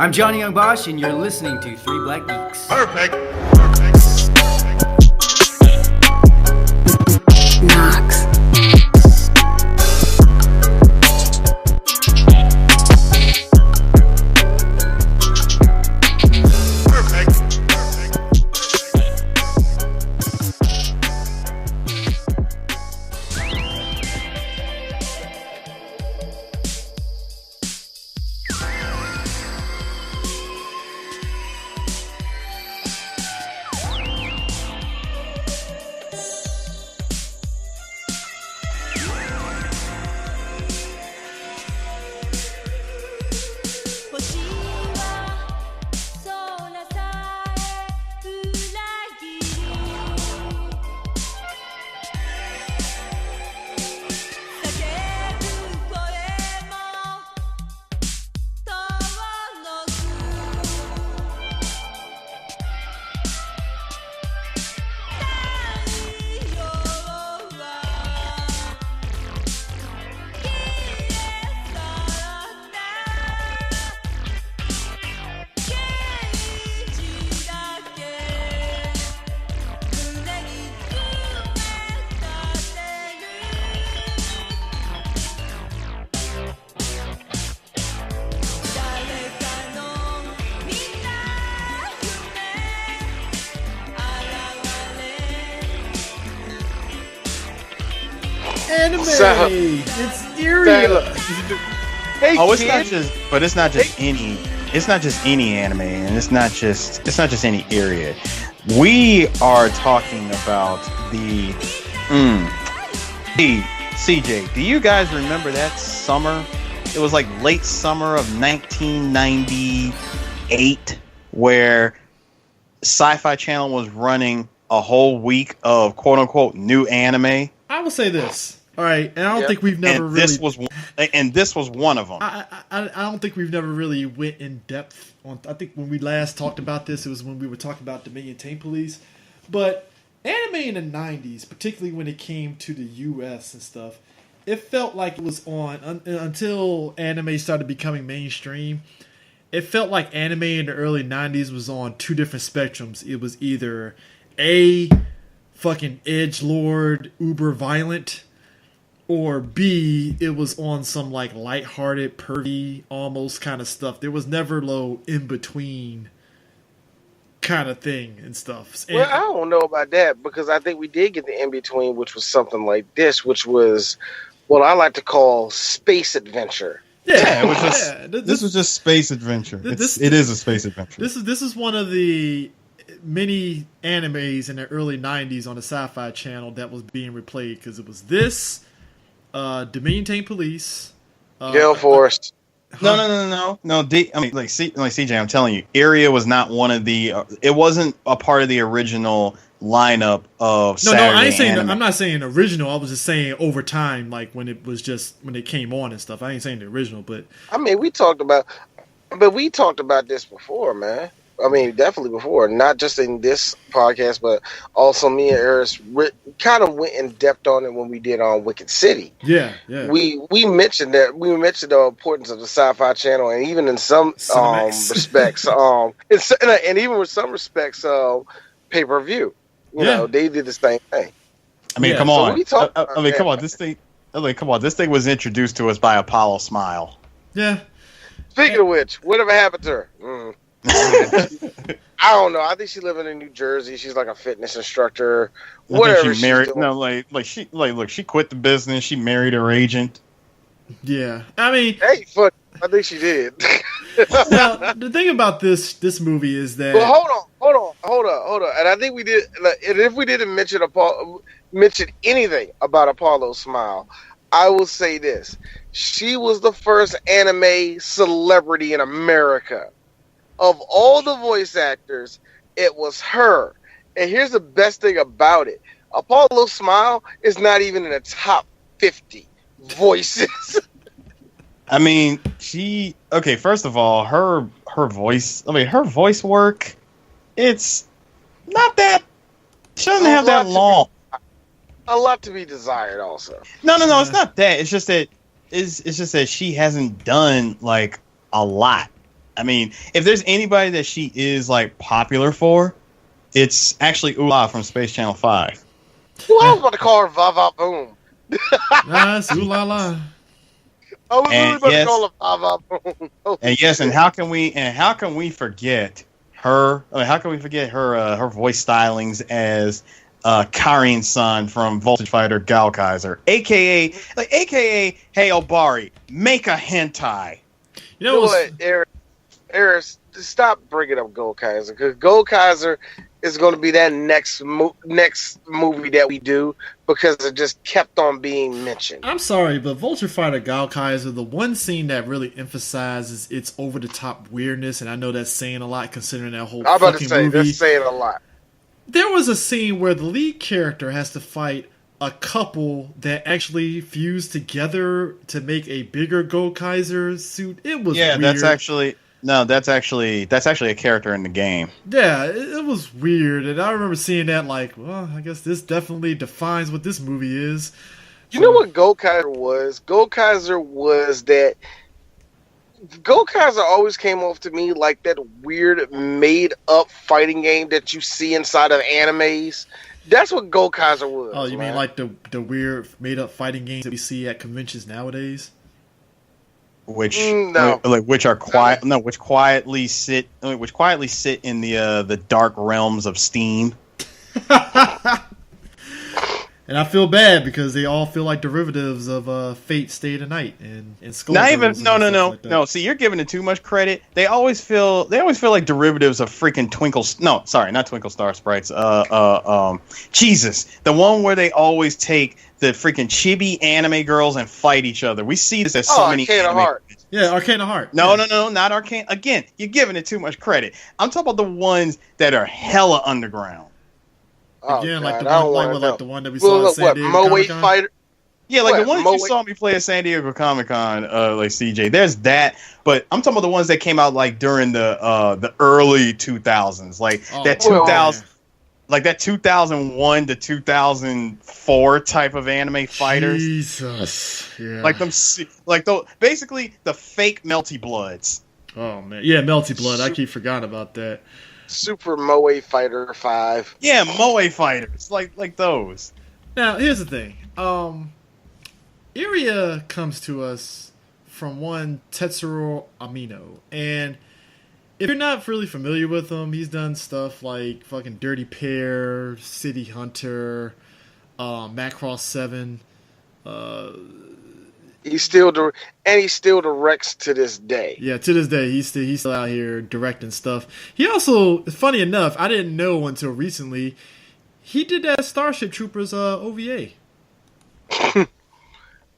I'm Johnny Young Bosch, and you're listening to Three Black Geeks. Perfect. Knox. Anime. It's Iria. Hey, oh, it's kid. not just, but it's not just any. It's not just any anime, and it's not just any area. We are talking about the. Hey, CJ, do you guys remember that summer? It was like late summer of 1998, where Sci-Fi Channel was running a whole week of quote unquote new anime. I will say this. All right, and I don't think we've never and really. This was one of them. I don't think we've never really went in depth on. I think when we last talked about this, it was when we were talking about Dominion Tame Police. But anime in the '90s, particularly when it came to the U.S. and stuff, it felt like it was on until anime started becoming mainstream. It felt like anime in the early '90s was on two different spectrums. It was either A, fucking edgelord, uber violent, or B, it was on some like lighthearted, pervy, almost kind of stuff. There was never low in between kind of thing and stuff. And, Well, I don't know about that because I think we did get the in between, which was something like this, which was what I like to call space adventure. Yeah, it was just. This was just space adventure. It is a space adventure. This is one of the many animes in the early '90s on the Sci-Fi Channel that was being replayed because it was this. Dominion Tame Police, Gale Force. No. I mean, like CJ, I'm telling you, Iria was not one of the. It wasn't a part of the original lineup of. No, Saturday I ain't saying. anime. I'm not saying original. I was just saying over time, like when it came on and stuff. I ain't saying the original, but I mean, we talked about this before, man. I mean, definitely before, not just in this podcast, but also me and Eris kind of went in depth on it when we did on Wicked City. Yeah. We mentioned that the importance of the Sci-Fi Channel, and even in some respects, and even with some respects, pay-per-view. You know, they did the same thing. I mean, Yeah. come on. So Come on. This thing. This thing was introduced to us by Apollo Smile. yeah. Speaking of which, whatever happened to her? I don't know. I think she's living in New Jersey. She's like a fitness instructor. Whatever. She married. she's doing. No, she quit the business. She married her agent. Yeah. I mean, Hey, fuck. I think she did. now, the thing about this movie is that. Well, hold on. And I think we did. And if we didn't mention anything about Apollo Smile, I will say this: she was the first anime celebrity in America. Of all the voice actors, it was her. And here's the best thing about it: Apollo Smile is not even in the top 50 voices. I mean, first of all, her voice. I mean, her voice work. It's not that. She doesn't have that long. A lot to be desired, also. No, it's not that. It's just that she hasn't done like a lot. I mean, if there's anybody that she is like popular for, it's actually Ula from Space Channel 5. Well, I was about to call her Va Boom. Nah, it's ooh la la. I was really And about yes, to call her Va Boom. Oh, and yes, and shit. how can we forget her? I mean, how can we forget her voice stylings as Karin's son from Voltage Fighter Gal Kaiser, aka Hey Obari, make a hentai. You You know know what's what, Eric, stop bringing up Gold Kaiser, because Gold Kaiser is going to be that next movie that we do, because it just kept on being mentioned. I'm sorry, but Vulture Fighter Gal Kaiser, the one scene that really emphasizes its over the top weirdness, and I know that's saying a lot considering that whole I'm about to fucking say, movie. they're saying a lot. There was a scene where the lead character has to fight a couple that actually fused together to make a bigger Go Kaiser suit. It was Yeah, weird. that's actually a character in the game. Yeah, it was weird, and I remember seeing that like, well, I guess this definitely defines what this movie is. You know what Gold Kaiser was? Gold Kaiser was that. Gold Kaiser always came off to me like that weird made-up fighting game that you see inside of animes. That's what Gold Kaiser was. Oh, you man. mean like the weird made up fighting games that we see at conventions nowadays? Which No. which quietly sit in the dark realms of Steam. And I feel bad because they all feel like derivatives of Fate Stay the Night and Skullgirls. Not even and stuff like that. no. See, you're giving it too much credit. They always feel like derivatives of freaking Twinkle. No, sorry, not Twinkle Star Sprites. Jesus, the one where they always take the freaking chibi anime girls and fight each other. We see this as so many. Arcana Heart. Yeah, Arcana Heart. No, Yeah. no, not Arcane. Again, you're giving it too much credit. I'm talking about the ones that are hella underground. Again, like God, the I one, don't wanna like know. the one that we saw at San What, Diego Moe Comic-Con? Fighter? Yeah, like What, the ones Moe- you saw me play at San Diego Comic Con, like CJ. There's that, but I'm talking about the ones that came out like during the early 2000s, like that 2000, like that 2001 to 2004 type of anime fighters, Jesus, yeah. like them, basically the fake Melty Bloods. Oh man, yeah, Melty Blood. I keep forgetting about that. Super Moe Fighter 5. Yeah, Moe fighters, like those. Now, here's the thing. Iria comes to us from one Tetsuro Amino, and if you're not really familiar with him, he's done stuff like fucking Dirty Pair, City Hunter, Macross 7. He still directs to this day. Yeah, to this day, he's still out here directing stuff. He also, funny enough, I didn't know until recently, he did that Starship Troopers OVA.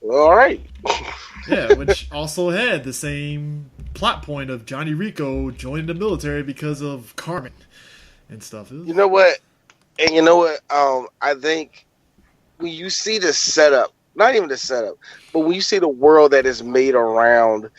All right. Yeah, which also had the same plot point of Johnny Rico joining the military because of Carmen and stuff. You know what? And you know what? I think when you see the setup, not even the setup, but when you see the world that is made around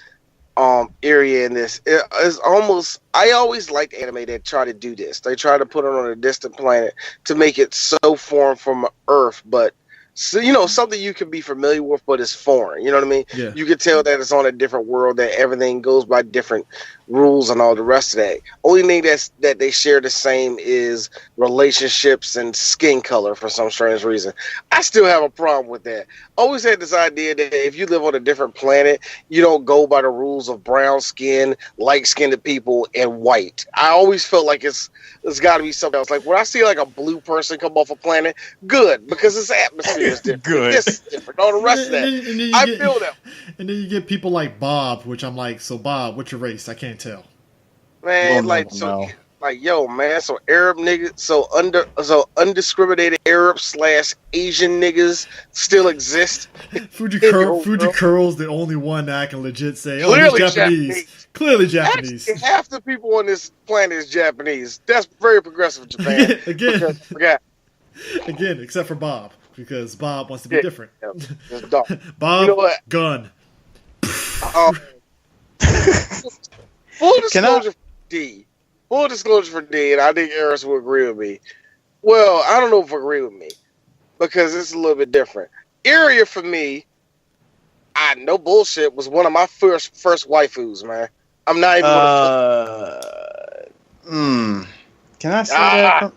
area in this, it is almost. I always liked anime that try to do this. They try to put it on a distant planet to make it so foreign from Earth, but. So, something you can be familiar with, but it's foreign. You know what I mean? Yeah. You can tell that it's on a different world, that everything goes by different rules and all the rest of that. Only thing that they share the same is relationships and skin color for some strange reason. I still have a problem with that. Always had this idea that if you live on a different planet, you don't go by the rules of brown skin, light-skinned people, and white. I always felt like it's got to be something else. Like when I see like a blue person come off a planet, good, because its atmosphere is different. Good. This is different. All the rest of that, I feel that. And then you get people like Bob, which I'm like, so Bob, what's your race? I can't tell. Man, yo, man, so Arab niggas, so undiscriminated Arab / Asian niggas still exist. Fuji Curl's the only one that I can legit say, oh, Clearly he's Japanese. Clearly Japanese. Actually, half the people on this planet is Japanese. That's very progressive, Japan. Again, except for Bob, because Bob wants to be different. It's dumb. Bob, you know what? gun. Full disclosure for D. Full disclosure for D, and I think Eris will agree with me. Well, I don't know if he'll agree with me, because it's a little bit different. Iria, for me, no bullshit, was one of my first waifus, man. I'm not even. Can I say that?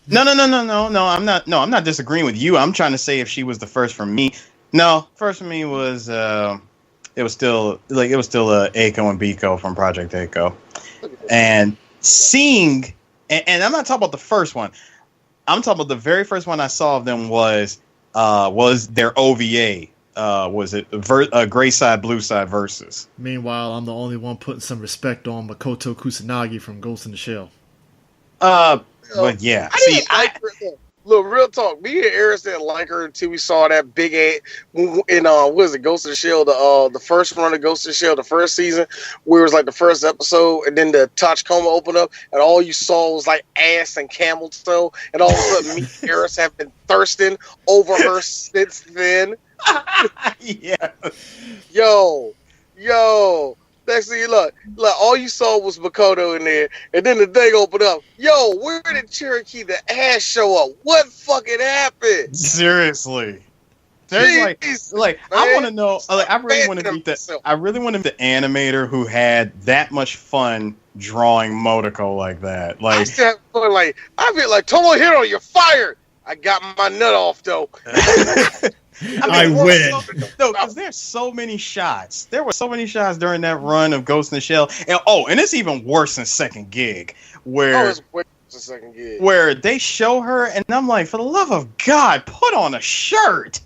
No. I'm not. No, I'm not disagreeing with you. I'm trying to say if she was the first for me. No, first for me was it was still Aiko and Biko from Project Aiko, and seeing and I'm not talking about the first one. I'm talking about the very first one I saw of them was their OVA. Was it Gray Side, Blue Side versus? Meanwhile, I'm the only one putting some respect on Makoto Kusanagi from Ghost in the Shell. But yeah. Look, real talk. Me and Eris didn't like her until we saw that big ass in what is it, Ghost in the Shell, the first run of Ghost in the Shell, the first season, where it was like the first episode, and then the Tachikoma opened up, and all you saw was like ass and camel toe, and all of a sudden me and Eris have been thirsting over her since then. Yeah. Yo. Next thing you look, all you saw was Makoto in there, and then the thing opened up. Yo, where did Cherokee the ass show up? What fucking happened? Seriously. There's Jeez, like man. I want to know. I really want to meet I really want to meet the animator who had that much fun drawing Motoko like that. Like, I feel like Tomohiro, you're fired. I got my nut off though. I win. No, because there's so many shots. There were so many shots during that run of Ghost in the Shell, and it's even worse than Second Gig, where it's worse than Second Gig. Where they show her, and I'm like, for the love of God, put on a shirt.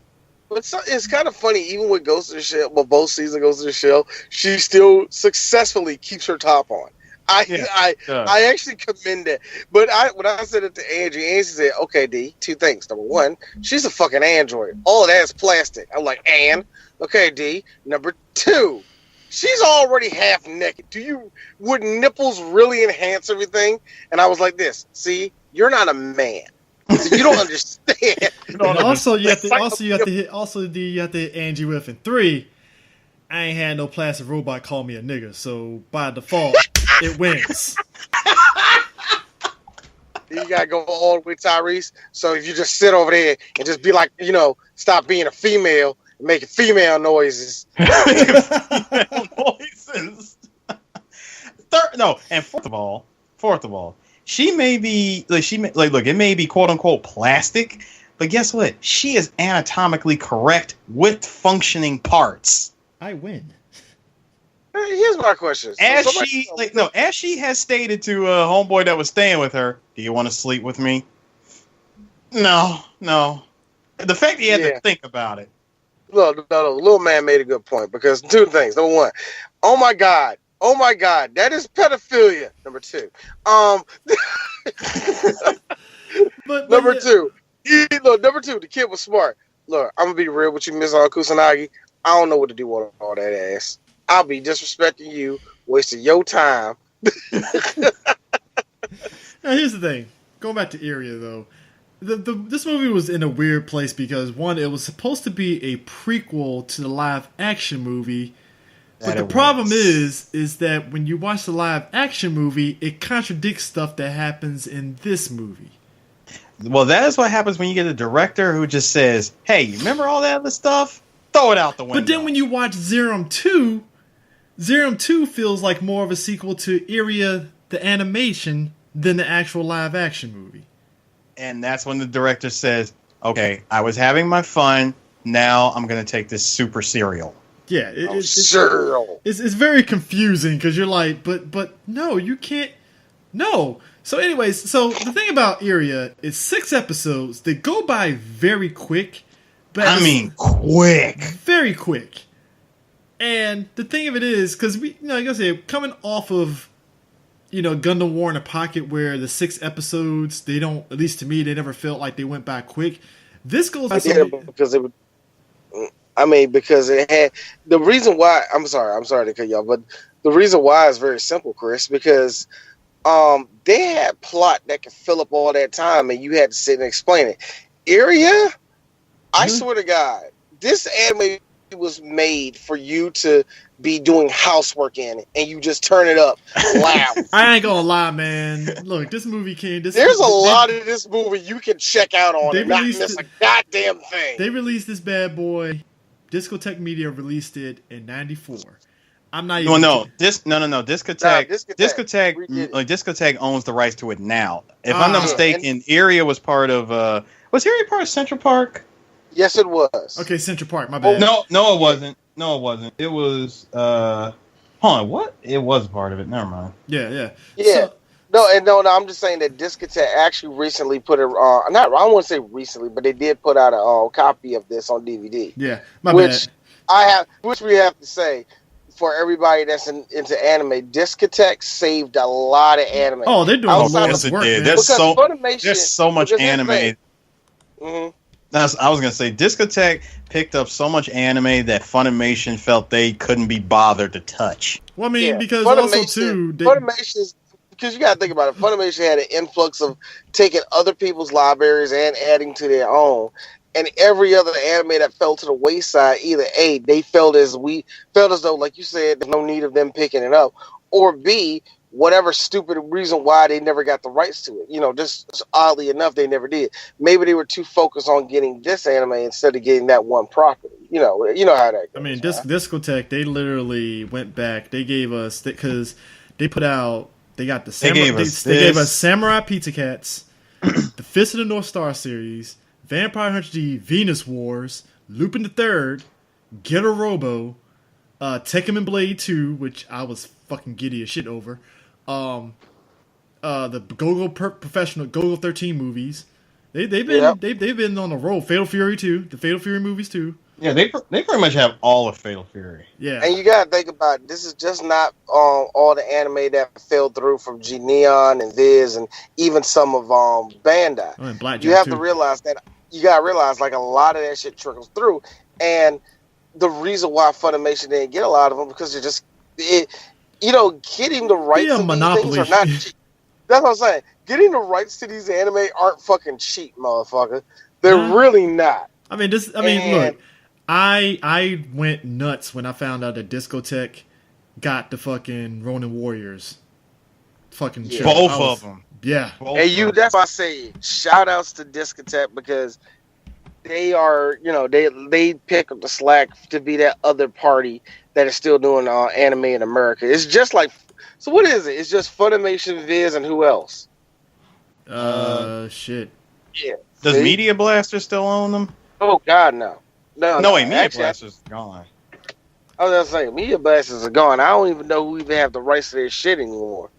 But it's kind of funny, even with Ghost in the Shell, both seasons of Ghost in the Shell, she still successfully keeps her top on. I actually commend that. But when I said it to Angie said, okay, D, two things. Number one, she's a fucking android. All of that is plastic. I'm like, okay, D. Number two, she's already half naked. Would nipples really enhance everything? And I was like this, see, you're not a man. So you don't understand. Also, you have to hit Angie with in 3. I ain't had no plastic robot call me a nigga, so by default, it wins. You gotta go all the way, Tyrese. So if you just sit over there and just be like, stop being a female and making female noises. Fourth of all, she may be look, it may be quote unquote plastic, but guess what? She is anatomically correct with functioning parts. I win. Here's my question. As she has stated to a homeboy that was staying with her, do you want to sleep with me? No. The fact he had to think about it. Look, little man made a good point because two things. Number one, oh my god, that is pedophilia. Number two, number two, the kid was smart. Look, I'm gonna be real with you, Miss Kusanagi. I don't know what to do with all that ass. I'll be disrespecting you, wasting your time. Now, here's the thing. Going back to Iria, though. This movie was in a weird place because, one, it was supposed to be a prequel to the live-action movie. But the problem is that when you watch the live-action movie, it contradicts stuff that happens in this movie. Well, that is what happens when you get a director who just says, hey, you remember all that other stuff? Throw it out the window. But then when you watch Zeiram 2 feels like more of a sequel to Iria the Animation than the actual live-action movie. And that's when the director says, okay, I was having my fun, now I'm going to take this super serial. Yeah, it's very confusing because you're like, but no, you can't. No. So anyways, the thing about Iria is 6 episodes. They go by very quick. But quick. Very quick. And the thing of it is, because like I said, coming off of, Gundam War in a Pocket, where the 6 episodes, they don't, at least to me, they never felt like they went by quick. This goes by because it had the reason why. I'm sorry to cut y'all, but the reason why is very simple, Chris. Because they had plot that could fill up all that time, and you had to sit and explain it. Iria. I swear to God, this anime was made for you to be doing housework in it, and you just turn it up loud. I ain't gonna lie, man. Look, this movie came. There's a lot of this movie you can check out on and not miss a goddamn thing. They released this bad boy. Discotech Media released it in '94. I'm not Well, even. no, Discotech, Discotech. Discotech owns the rights to it now. If I'm not Ah. mistaken, Iria was part of. Was Iria part of Central Park? Yes, it was. Okay, Central Park. My bad. No, it wasn't. No, it wasn't. It was. Hold on, what? It was part of it. Never mind. Yeah. Yeah. So, No. I'm just saying that Discotech actually recently put it. I don't want to say recently, but they did put out a copy of this on DVD. yeah, my Which bad. which we have to say, for everybody that's into anime, Discotech saved a lot of anime. Oh, they're doing Outside a lot of- of work, man. There's Funimation, there's so much because here's the anime. thing. Mhm. I was gonna say Discotech picked up so much anime that Funimation felt they couldn't be bothered to touch. Well, I mean, Yeah, because also too, Funimation's, because you got to think about it. Funimation had an influx of taking other people's libraries and adding to their own, and every other anime that fell to the wayside, either A, they felt as though, like you said, there's no need of them picking it up, or B, whatever stupid reason why they never got the rights to it. Just oddly enough, they never did. Maybe they were too focused on getting this anime instead of getting that one property. You know how that goes. I mean, right? Discotech, they literally went back. They gave us because they put out. They got the They gave us Samurai Pizza Cats, the Fist of the North Star series, Vampire Hunter D, Venus Wars, Lupin the Third, Getter Robo, Tekken and Blade 2, which I was fucking giddy as shit over. The Professional Go-Go 13 movies. They've been on the roll. Fatal Fury 2, the Fatal Fury movies too. Yeah, they pretty much have all of Fatal Fury. Yeah, And you gotta think about it. This is just not all the anime that fell through from G Neon and Viz and even some of Bandai. oh, and Blackjack You have too. to realize that like a lot of that shit trickles through, and the reason why Funimation didn't get a lot of them because getting the rights Be a to monopoly. these things are not cheap. That's what I'm saying. Getting the rights to these anime aren't fucking cheap, motherfucker. They're really not. I mean, look. I went nuts when I found out that Discotech got the fucking Ronin Warriors. Fucking show. Both I was- of them. Yeah. That's why I say shout outs to Discotech because they are, they pick up the slack to be that other party that is still doing anime in America. It's just like, so what is it? It's just Funimation, Viz, and who else? Shit. Yeah. Does See? Media Blaster still own them? Oh God, no. No, wait, Media Actually, Blaster's gone. I was gonna say Media Blasters are gone. I don't even know who even have the rights to their shit anymore.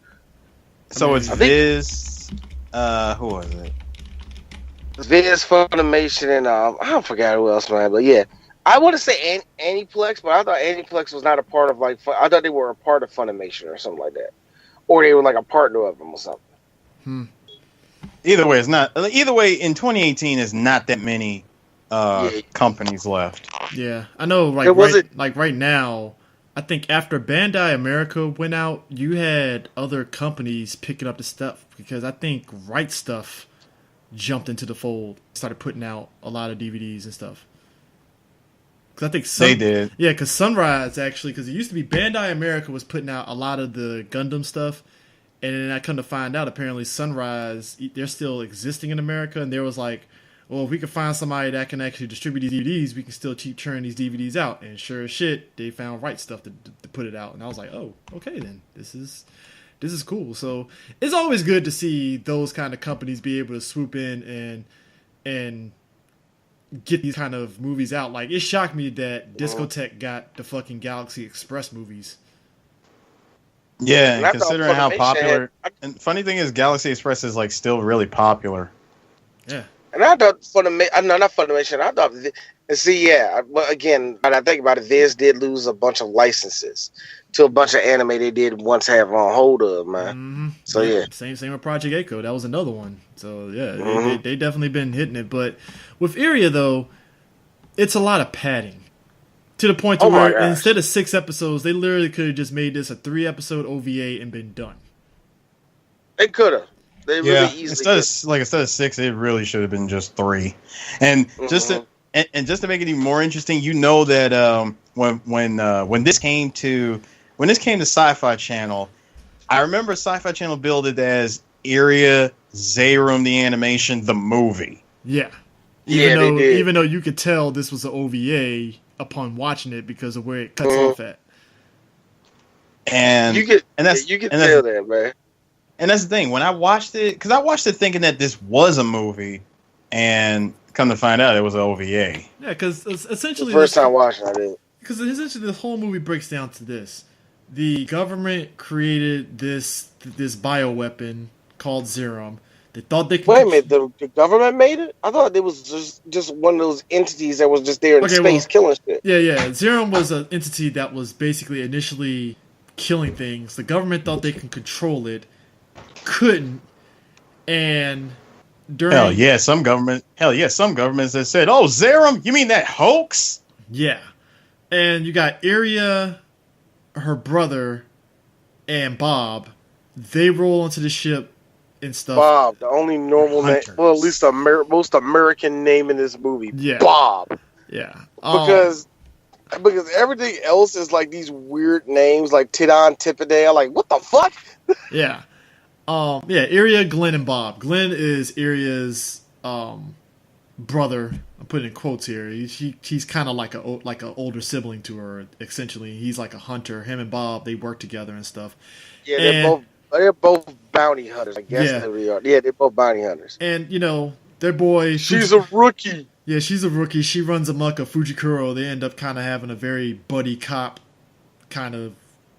So it's I think- Viz. Who was it? Viz, Funimation, and I forgot who else, man. But yeah, I want to say Aniplex, but I thought Aniplex was not a part of I thought they were a part of Funimation or something like that, or they were like a partner of them or something. Either way, it's not. Either way, in 2018, there's not that many companies left. Yeah, I know. Right now, I think after Bandai America went out, you had other companies picking up the stuff because I think Right Stuff jumped into the fold, started putting out a lot of DVDs and stuff. Because I think They did. Yeah, because Sunrise actually, because it used to be Bandai America was putting out a lot of the Gundam stuff. And then I come to find out, apparently Sunrise, they're still existing in America. And there was like, well, if we can find somebody that can actually distribute these DVDs, we can still keep churning these DVDs out. And sure as shit, they found Right Stuff to put it out. And I was like, oh, okay then. This is cool. So it's always good to see those kind of companies be able to swoop in and get these kind of movies out. Like, it shocked me that Discotech got the fucking Galaxy Express movies. Yeah, And and I thought considering how Funimation popular. had- And funny thing is, Galaxy Express is like still really popular. Yeah. And I thought not Funimation. I thought, but again, when I think about it, Viz did lose a bunch of licenses to a bunch of anime they did once have on hold of, man. Mm-hmm. So yeah. Same with Project Echo. That was another one. So yeah, they definitely been hitting it. But with Iria though, it's a lot of padding. To the point to where instead of 6 episodes, they literally could have just made this a 3-episode OVA and been done. They could have. They really easily instead of 6, it really should have been just 3. And just to make it even more interesting, that when this came to Sci-Fi Channel, I remember Sci-Fi Channel billed it as Iria Zeiram the Animation, the movie. Yeah. they did. Even though you could tell this was an OVA upon watching it because of where it cuts off at. And you can tell that, man. And that's the thing. When I watched it, because I watched it thinking that this was a movie, and come to find out, it was an OVA. Yeah, because essentially the first time watching, I did. Because essentially the whole movie breaks down to this: the government created this bioweapon called Zeiram. They thought they could. Wait a minute, the government made it? I thought it was just one of those entities that was just there in space killing shit. Yeah. Zeiram was an entity that was basically initially killing things. The government thought they could control it. Couldn't, and during some governments that said, "Oh, Zeiram, you mean that hoax?" Yeah, and you got Iria, her brother, and Bob. They roll onto the ship and stuff. Bob, the only normal name, well, at least the most American name in this movie. Yeah, Bob. Yeah, because everything else is like these weird names, like Tidon Tippedale. Like, what the fuck? Yeah. Iria, Glenn, and Bob. Glenn is Iria's brother. I'm putting in quotes here. He's kind of like an older sibling to her. Essentially, he's like a hunter. Him and Bob, they work together and stuff. Yeah, they're both bounty hunters. I guess they really are. Yeah, they're both bounty hunters. And their boy. She's a rookie. Yeah, she's a rookie. She runs amok of Fujikuro. They end up kind of having a very buddy cop kind of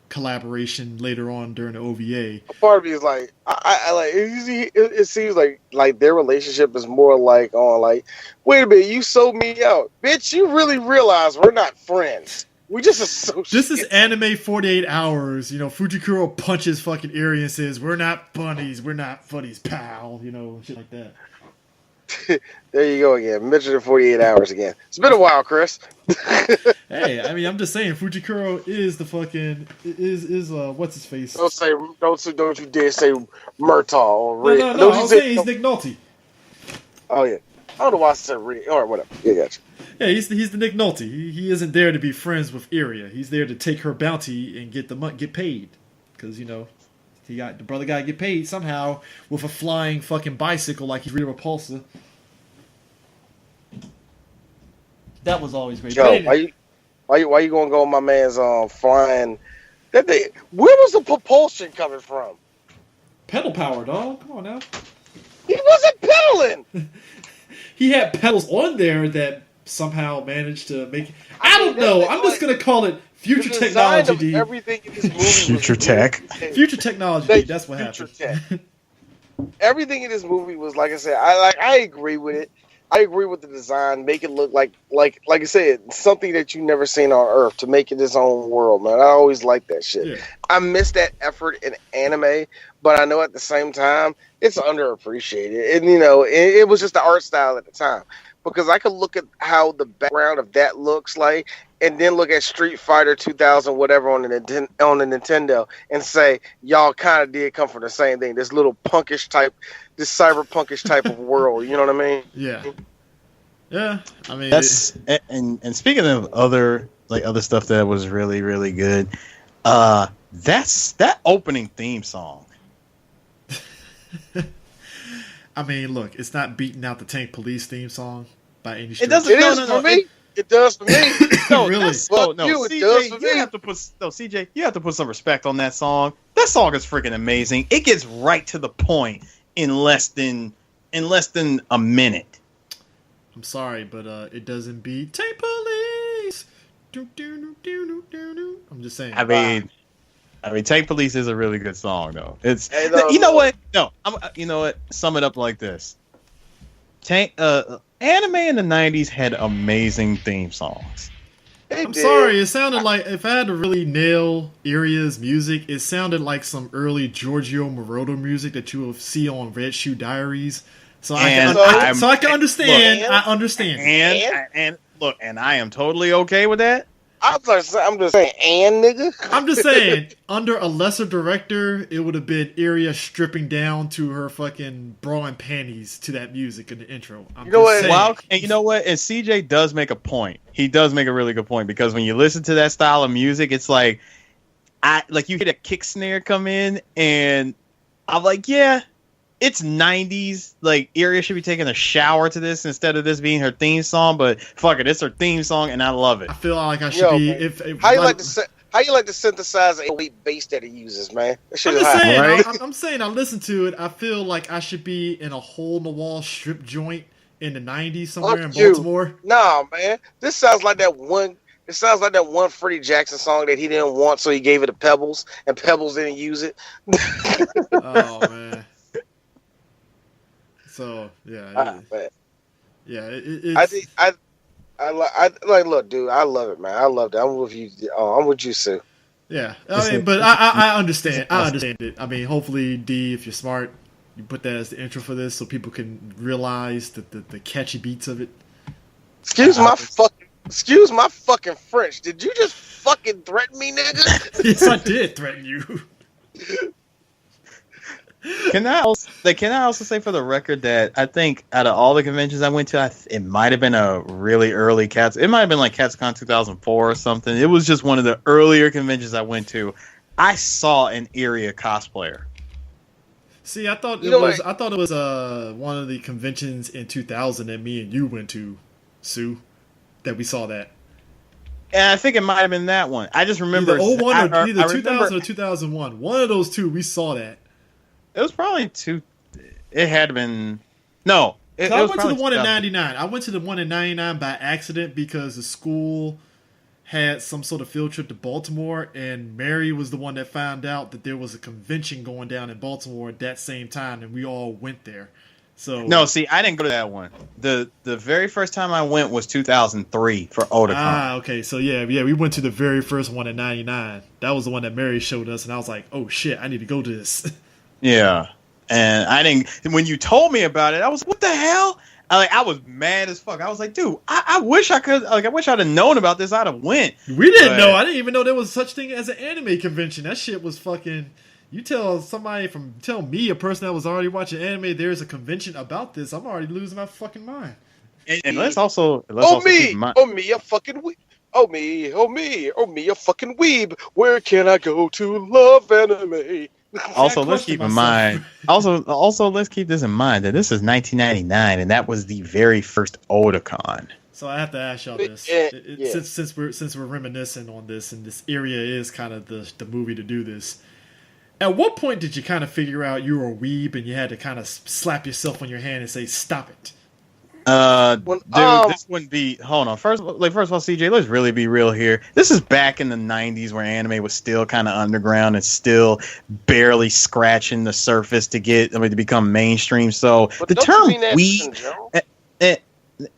collaboration later on during the OVA. Part of me is like, I like it seems like their relationship is more like wait a minute, you sold me out, bitch. You really realize we're not friends. We just associate. This is anime 48 hours. Fujikuro punches fucking Iria and says, "We're not bunnies. We're not buddies, pal." Shit like that. There you go again. Mention it 48 hours again. It's been a while, Chris. Hey, I mean, I'm just saying, Fujikuro is the fucking what's his face? Don't you dare say Murtaugh or Red. No. I'm saying he's Nick Nolte. Oh yeah, I don't know why I said Red or whatever. Yeah, gotcha. Yeah, he's the Nick Nolte. He isn't there to be friends with Iria. He's there to take her bounty and get paid, because the brother got to get paid somehow with a flying fucking bicycle like he's Rita Repulsa. That was always great. Yo, why you gonna go on my man's flying? Where was the propulsion coming from? Pedal power, dog. Come on now. He wasn't pedaling. He had pedals on there that somehow managed to make. I don't know. I'm just gonna call it future technology. D. Everything in this movie. Future tech. Future technology. D. That's what happened. Everything in this movie was, like I said, I agree with it. I agree with the design. Make it look like I said, something that you never seen on Earth, to make it its own world, man. I always like that shit. Yeah. I miss that effort in anime, but I know at the same time it's underappreciated. And it was just the art style at the time. Because I could look at how the background of that looks like, and then look at Street Fighter 2000 whatever on the Nintendo, and say, y'all kind of did come from the same thing. This little punkish type, this cyberpunkish type of world. You know what I mean? Yeah. Yeah. I mean, that's and speaking of other stuff that was really, really good, that's that opening theme song. I mean, look, it's not beating out the Tank Police theme song by any stretch. It doesn't. It does for me. No, really? CJ, you have to put some respect on that song. That song is freaking amazing. It gets right to the point in less than a minute. I'm sorry, but it doesn't beat Tank Police. I'm just saying. I mean, Tank Police is a really good song, though. It's you know what? No, you know what? Sum it up like this: anime in the '90s had amazing theme songs. I'm sorry, it sounded like, if I had to really nail Iria's music, it sounded like some early Giorgio Moroder music that you will see on Red Shoe Diaries. So I can understand. I understand. And look, and I am totally okay with that. I'm just saying, nigga. I'm just saying, under a lesser director, it would have been Iria stripping down to her fucking bra and panties to that music in the intro. And you know what? And CJ does make a point. He does make a really good point, because when you listen to that style of music, it's like, you hear a kick snare come in, and I'm like, yeah, it's 90s. Like, Iria should be taking a shower to this instead of this being her theme song, but fuck it, it's her theme song, and I love it. I feel like I should be. How you like to How you like to synthesize a 808 bass that he uses, man? That shit I'm is just hot. saying. right? I'm saying. I listen to it. I feel like I should be in a hole in the wall strip joint in the '90s somewhere in Fuck you. Baltimore. Nah, man. This sounds like that one. It sounds like that one Freddie Jackson song that he didn't want, so he gave it to Pebbles, and Pebbles didn't use it. Oh man. So yeah, Man. it's, I think I like. Look, dude, I love it, man. I love it. I'm with you. I'm with you, Sue. yeah. I mean, but I understand. I understand it. I mean, hopefully, D, if you're smart, you put that as the intro for this, so people can realize the catchy beats of it. Excuse my fucking French. Did you just fucking threaten me, nigga? Yes, I did threaten you. Can I also say for the record that I think out of all the conventions I went to, it might have been a really early Cats. It might have been like CatsCon 2004 or something. It was just one of the earlier conventions I went to. I saw an Iria cosplayer. See, I thought it was one of the conventions in 2000 that me and you went to, Sue, that we saw that. And I think it might have been that one. I just remember Either 2000 or 2001. One of those two, we saw that. It was probably two. It had been no. I went to the one in '99. I went to the one in '99 by accident because the school had some sort of field trip to Baltimore, and Mary was the one that found out that there was a convention going down in Baltimore at that same time, and we all went there. So no, see, I didn't go to that one. The very first time I went was 2003 for Otakon. Ah, okay. So yeah, we went to the very first one in '99. That was the one that Mary showed us, and I was like, oh shit, I need to go to this. Yeah, and I didn't. When you told me about it, I was, what the hell? I was mad as fuck. I was like, dude, I wish I could. I wish I'd have known about this. I'd have went. We didn't know. I didn't even know there was such thing as an anime convention. That shit was fucking. You tell me, a person that was already watching anime, there's a convention about this. I'm already losing my fucking mind. And let's also keep in mind. Me, a fucking weeb. Oh me, a fucking weeb. Where can I go to love anime? Also, let's keep in mind. Also, let's keep this in mind that this is 1999, and that was the very first Otakon. So I have to ask y'all this, since we're reminiscing on this, and this area is kind of the movie to do this. At what point did you kind of figure out you were a weeb and you had to kind of slap yourself on your hand and say, "Stop it"? This wouldn't be. Hold on. First of all, CJ, let's really be real here. This is back in the '90s where anime was still kind of underground and still barely scratching the surface to become mainstream. So but the term weeb.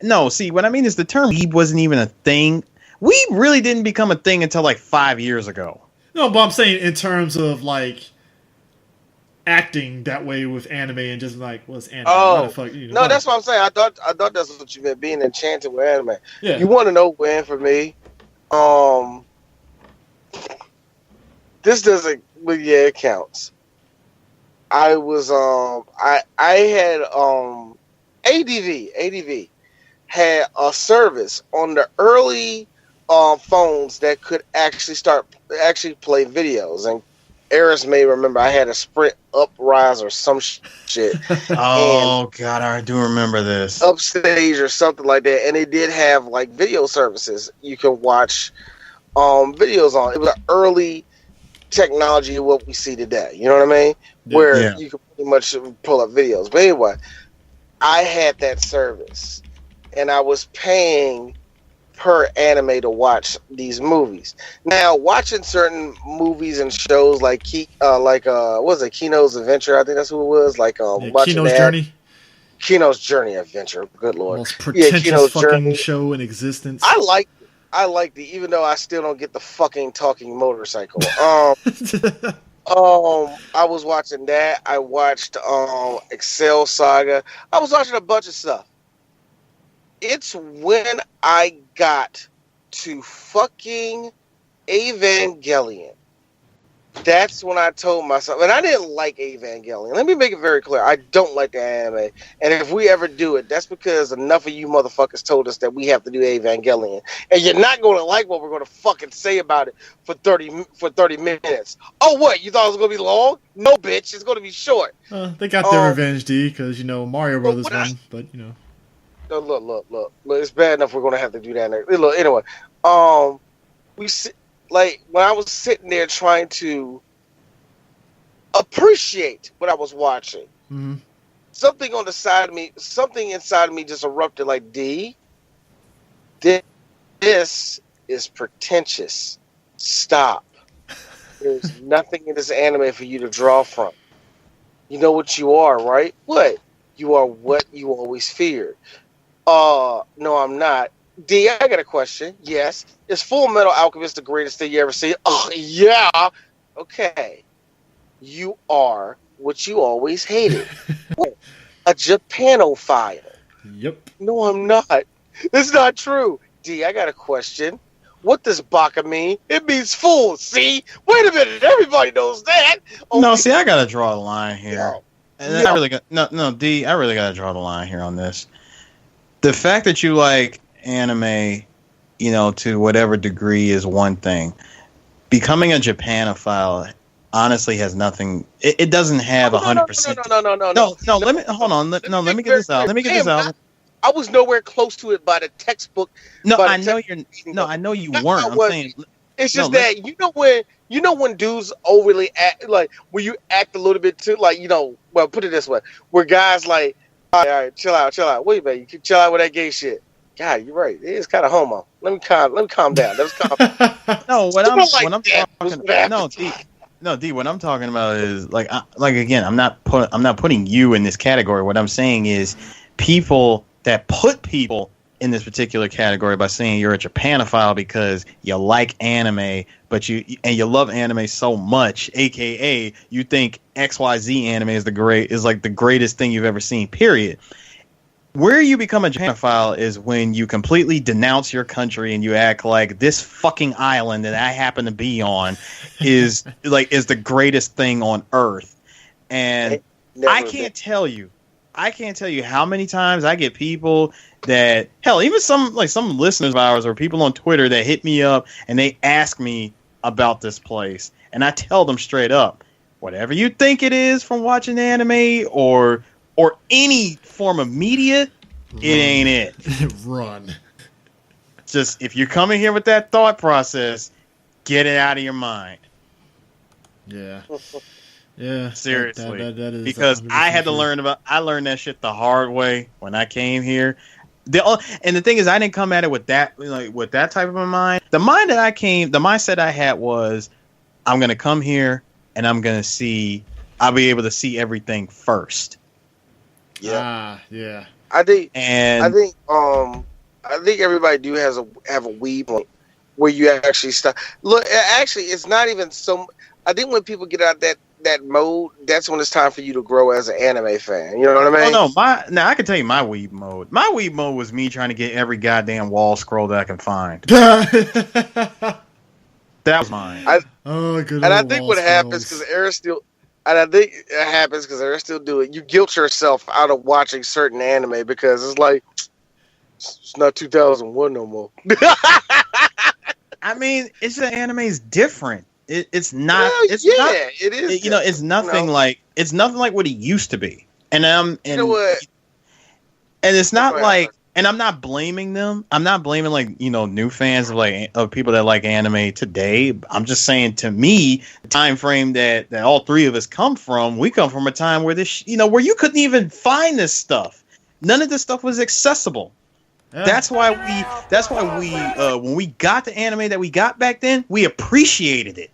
No, see, what I mean is the term weeb wasn't even a thing. Weeb really didn't become a thing until like 5 years ago. No, but I'm saying in terms of like acting that way with anime and just like, what's anime? Oh, what the fuck, no, that's what I'm saying. I thought that's what you meant, being enchanted with anime. Yeah. You want to know when for me? This doesn't, but yeah, it counts. I was I had ADV had a service on the early phones that could actually play videos. And Eris may remember I had a Sprint Uprise or some shit. Oh god, I do remember this. Upstage or something like that, and it did have like video services you can watch videos on. It was an early technology of what we see today. You know what I mean? Where you can pretty much pull up videos. But anyway, I had that service, and I was paying per anime to watch these movies. Now, watching certain movies and shows like what was it, Kino's Adventure? I think that's who it was. Like watching Kino's Journey. Kino's Journey Adventure. Good lord, most pretentious Kino's fucking Journey. show in existence. I liked it, even though I still don't get the fucking talking motorcycle. I was watching that. I watched Excel Saga. I was watching a bunch of stuff. It's when I got to fucking Evangelion. That's when I told myself, and I didn't like Evangelion. Let me make it very clear. I don't like the anime. And if we ever do it, that's because enough of you motherfuckers told us that we have to do Evangelion. And you're not going to like what we're going to fucking say about it for 30 minutes. Oh, what? You thought it was going to be long? No, bitch. It's going to be short. They got their revenge, D, because, Mario Brothers won, but. Look. It's bad enough we're going to have to do that next. Look, anyway, like when I was sitting there trying to appreciate what I was watching, something on the side of me, something inside of me just erupted like, D, this is pretentious. Stop. There's nothing in this anime for you to draw from. You know what you are, right? What? You are what you always feared. No, I'm not. D, I got a question. Yes. Is Full Metal Alchemist the greatest thing you ever seen? Oh, yeah. Okay. You are what you always hated. What? A Japanophile. Yep. No, I'm not. That's not true. D, I got a question. What does baka mean? It means fool. See? Wait a minute. Everybody knows that. Okay. No, see, I gotta draw the line here. No. And I really got D. I really gotta draw the line here on this. The fact that you like anime, to whatever degree is one thing. Becoming a Japanophile honestly has nothing. It doesn't have 100%. No. Let me hold on. Let me get this out. I was nowhere close to it by the textbook. No, I know you're. No, I know you weren't. I'm saying it's just that you know when dudes overly act, like when you act a little bit too, like well, put it this way, where guys like, all right, chill out. Wait a minute, you can chill out with that gay shit. God, you're right. It's kind of homo. Let me calm down. Let's calm down. No, D. What I'm talking about is like again, I'm not putting you in this category. What I'm saying is people that put people in this particular category by saying you're a Japanophile because you like anime, but you love anime so much, aka you think XYZ anime is like the greatest thing you've ever seen, period. Where you become a Japanophile is when you completely denounce your country and you act like this fucking island that I happen to be on is the greatest thing on earth. And I can't tell you how many times I get people that, hell, even some listeners of ours or people on Twitter that hit me up and they ask me about this place. And I tell them straight up, whatever you think it is from watching anime or any form of media, it ain't it. Run. Just, if you're coming here with that thought process, get it out of your mind. Yeah. Yeah, seriously, that is because I learned that shit the hard way when I came here. And the thing is, I didn't come at it with that type of a mind. The mindset I had was, I'm gonna come here and I'll be able to see everything first. Yeah, yeah. I think everybody do have a weed point where you actually stop. Look, actually, it's not even so. I think when people get out that mode, that's when it's time for you to grow as an anime fan. You know what I mean? Oh no, I can tell you my weeb mode. My weeb mode was me trying to get every goddamn wall scroll that I can find. That was mine. And I think what happens because Aaron still, and I think it happens because Aaron still do it. You guilt yourself out of watching certain anime because it's like it's not 2001 no more. I mean, it's the anime's different. It's not. Well, it's yeah, not, it is. It's nothing like what it used to be. And you know what? And it's not like. And I'm not blaming them. I'm not blaming new fans of people that like anime today. I'm just saying, to me, the time frame that all three of us come from, we come from a time where where you couldn't even find this stuff. None of this stuff was accessible. Yeah. That's why we when we got the anime that we got back then, we appreciated it.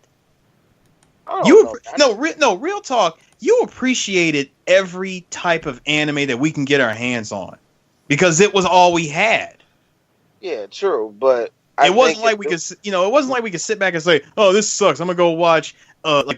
Real talk. You appreciated every type of anime that we can get our hands on. Because it was all we had. Yeah, true, but it wasn't like we could sit back and say, "Oh, this sucks. I'm gonna go watch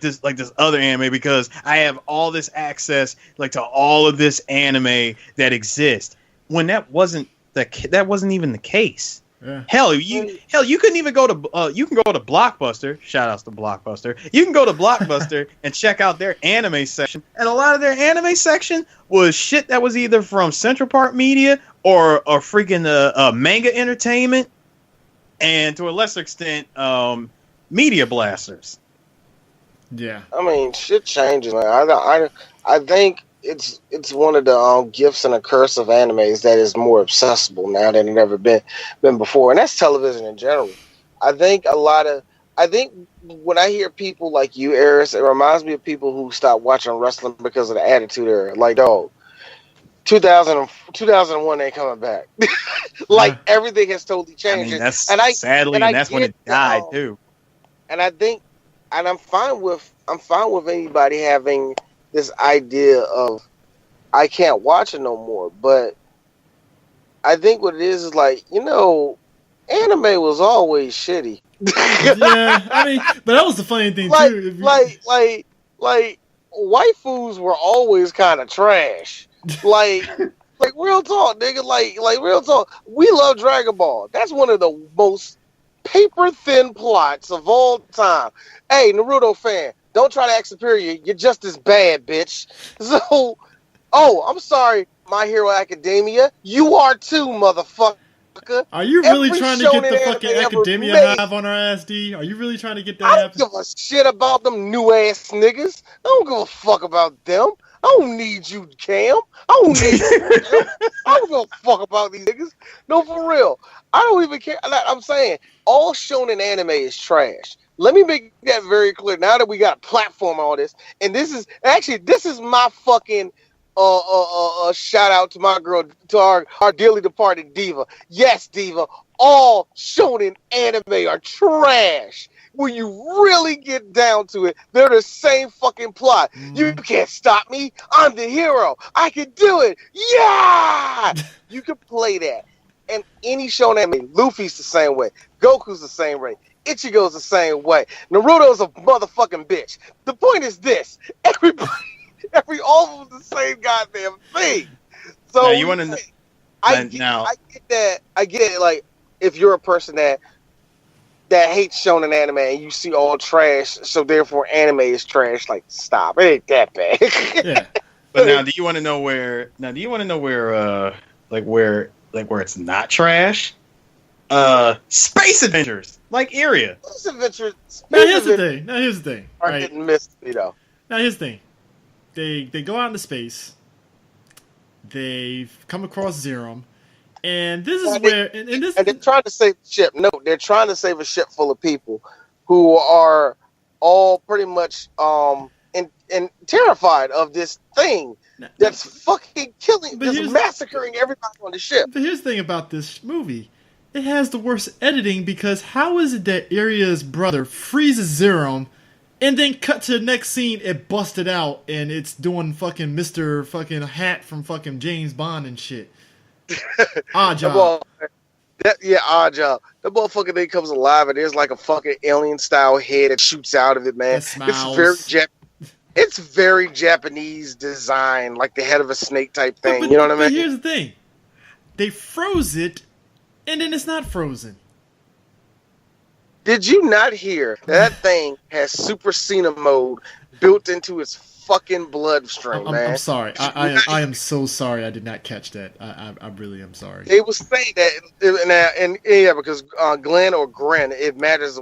this other anime because I have all this access to all of this anime that exists." When that wasn't even the case. Yeah. Hell, you couldn't even go to you can go to Blockbuster. Shout outs to Blockbuster. You can go to Blockbuster and check out their anime section, and a lot of their anime section was shit that was either from Central Park Media or freaking Manga Entertainment, and to a lesser extent, Media Blasters. Yeah, I mean, shit changes, man. I think it's one of the gifts and a curse of animes that is more accessible now than it ever been before, and that's television in general. I think I think when I hear people like you, Eris, it reminds me of people who stopped watching wrestling because of the Attitude Era. Like, dog, 2001 ain't coming back. Like, everything has totally changed. That's sadly, and that's when it died too. And I think, and I'm fine with anybody having this idea of I can't watch it no more. But I think what it is like, anime was always shitty. Yeah, I mean, but that was the funny thing too. Like waifus were always kind of trash. Like real talk, nigga. Like real talk. We love Dragon Ball. That's one of the most paper thin plots of all time. Hey, Naruto fan, don't try to act superior. You're just as bad, bitch. So, I'm sorry, My Hero Academia. You are too, motherfucker. Are you really trying to get the fucking Academia hive on our ass, D? Are you really trying to get that I don't give a shit about them new ass niggas. I don't give a fuck about them. I don't need you, Cam. I don't need you, Cam. I don't give a fuck about these niggas. No, for real. I don't even care. I'm saying all shonen anime is trash. Let me make that very clear. Now that we got a platform on all this, and this is my fucking shout out to my girl, to our dearly departed Diva. Yes, Diva, all shonen anime are trash. When you really get down to it, they're the same fucking plot. You can't stop me. I'm the hero. I can do it. Yeah! You can play that. And any shonen anime, Luffy's the same way. Goku's the same way. Ichigo's the same way. Naruto's a motherfucking bitch. The point is this. All of them the same goddamn thing. So now you want to I get that. I get it. Like, if you're a person that hates shonen anime and you see all trash, so therefore anime is trash. Like, stop. It ain't that bad. Yeah. But now, do you want to know where? Where it's not trash? Space adventures, like Iria. Space adventures. Now here's the thing. Are Right? getting missed, though. Now here's the thing. They go out into space. They've come across Zeiram, and this is where they're trying to save the ship. No, they're trying to save a ship full of people who are all pretty much and terrified of this thing that's fucking killing, just massacring everybody on the ship. But here's the thing about this movie. It has the worst editing because how is it that Iria's brother freezes Zeiram and then cut to the next scene, it busted out and it's doing fucking Mr. fucking Hat from fucking James Bond and shit. Odd job. Odd job. The motherfucker thing comes alive and there's like a fucking alien style head that shoots out of it, man. It's very Japanese design, like the head of a snake type thing. You know what I mean? But here's the thing. They froze it and then it's not frozen. Did you not hear that thing has Super Cena mode built into its fucking bloodstream, man? I'm sorry. I am so sorry. I did not catch that. I really am sorry. They was saying that, and because Glenn or Gren, it matters.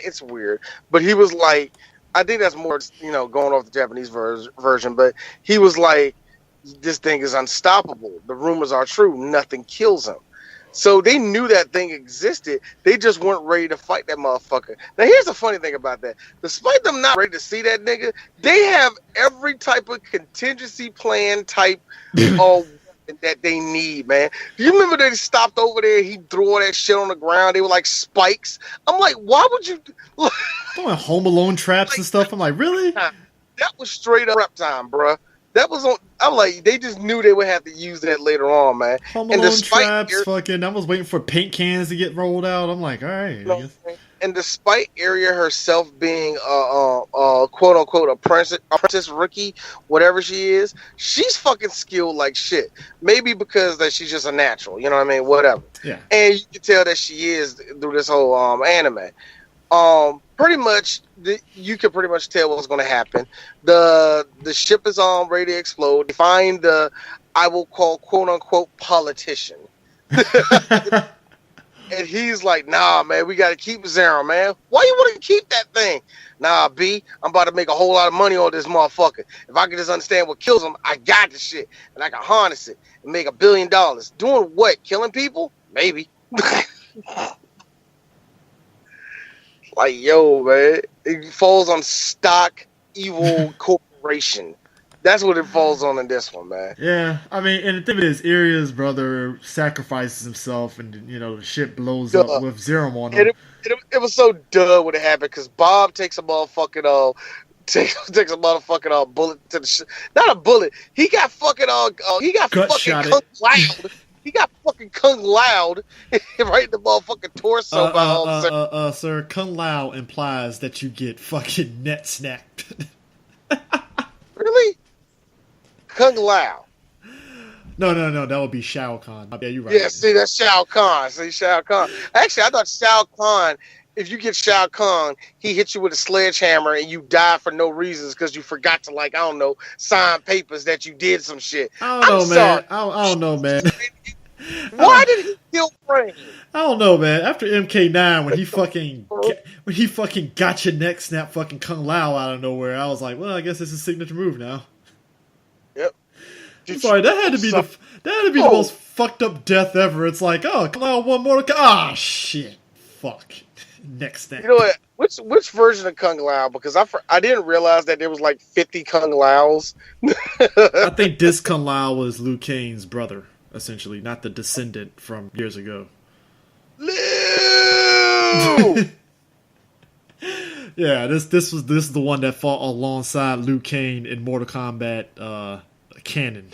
It's weird, but he was like, I think that's more, going off the Japanese version. But he was like, this thing is unstoppable. The rumors are true. Nothing kills him. So they knew that thing existed. They just weren't ready to fight that motherfucker. Now, here's the funny thing about that. Despite them not ready to see that nigga, they have every type of contingency plan type that they need, man. Do you remember they stopped over there? He threw all that shit on the ground. They were like spikes. I'm like, why would you... Throwing Home Alone traps and stuff. I'm like, really? That was straight up prep time, bruh. That was on. I'm like, they just knew they would have to use that later on, man. Home Alone traps, fucking. I was waiting for paint cans to get rolled out. I'm like, all right. I guess. And despite Iria herself being quote unquote apprentice rookie, whatever she is, she's fucking skilled like shit. Maybe because that she's just a natural, you know what I mean? Whatever. Yeah. And you can tell that she is through this whole anime. Pretty much, you can pretty much tell what's going to happen. The ship is ready to explode. They find I will call quote unquote politician. And he's like, nah, man, we got to keep Zeiram, man. Why you want to keep that thing? Nah, B, I'm about to make a whole lot of money on this motherfucker. If I can just understand what kills him, I got the shit. And I can harness it and make $1 billion. Doing what? Killing people? Maybe. Like, yo, man, it falls on stock evil corporation. That's what it falls on in this one, man. Yeah, I mean, and the thing is, Iria's brother sacrifices himself, and the ship blows Duh. up with Zerum on him. It was so duh when it happened because Bob takes a motherfucking takes a motherfucking bullet to the not a bullet. He got fucking he got Gut fucking shot kung loud. He got fucking kung loud right in the motherfucking torso. Sir, Kung Lao implies that you get fucking net snapped. Really? Kung Lao. No, that would be Shao Kahn. Yeah, you're right. Yeah, see, that's Shao Kahn. Actually, I thought Shao Kahn, if you get Shao Kahn, he hits you with a sledgehammer and you die for no reasons because you forgot to, like, I don't know, sign papers that you did some shit. I don't know, man. I don't know, man. Why did he kill Frank? I don't know, man. After MK9, when he fucking got your neck snap fucking Kung Lao out of nowhere, I was like, well, I guess it's his signature move now. Yep. I'm sorry, that had to be the most fucked up death ever. It's like, oh, Kung Lao one more. Ah, shit. Fuck. Next snap. You know what? Which version of Kung Lao? Because I didn't realize that there was like 50 Kung Laos. I think this Kung Lao was Liu Kang's brother, essentially, not the descendant from years ago. Liu! Yeah, this is the one that fought alongside Liu Kang in Mortal Kombat canon,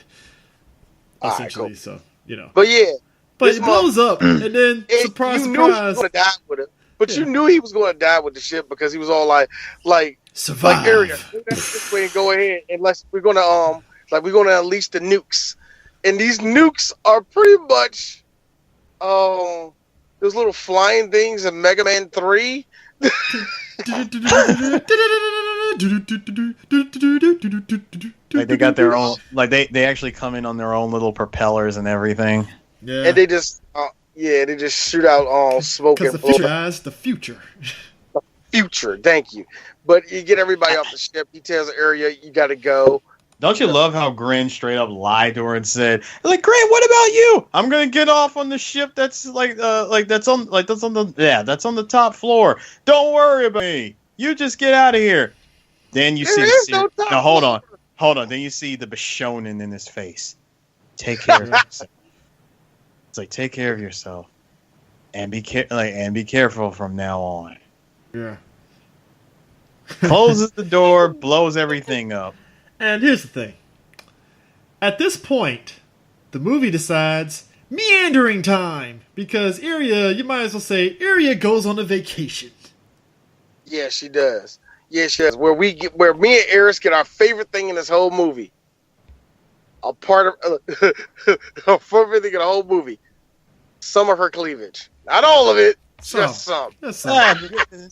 essentially. Right, cool. So But yeah, but it blows up, and then surprise, you knew he was surprise. going to die with it. But you knew he was going to die with the ship because he was all like Survive. Like Iria, this way and go ahead unless we're gonna unleash the nukes, and these nukes are pretty much those little flying things in Mega Man 3. Like they got their own, like they actually come in on their own little propellers and everything. Yeah, and they just shoot out smoke and because the future, guys, the future. Future, thank you. But you get everybody off the ship. He tells the area you got to go. Don't you love how Grin straight up lied to her and said, "Like Grin, what about you? I'm gonna get off on the ship that's that's on the top floor. Don't worry about me. You just get out of here." Then you see hold on. Then you see the Bishonen in his face. Take care of yourself. It's like, take care of yourself, and be careful from now on. Yeah. Closes the door, blows everything up. And here's the thing. At this point, the movie decides meandering time because Iria, you might as well say, Iria goes on a vacation. Yeah, she does. Yeah, she does. Where me and Eris get our favorite thing in this whole movie. A part of a favorite thing in the whole movie. Some of her cleavage, not all of it, just some.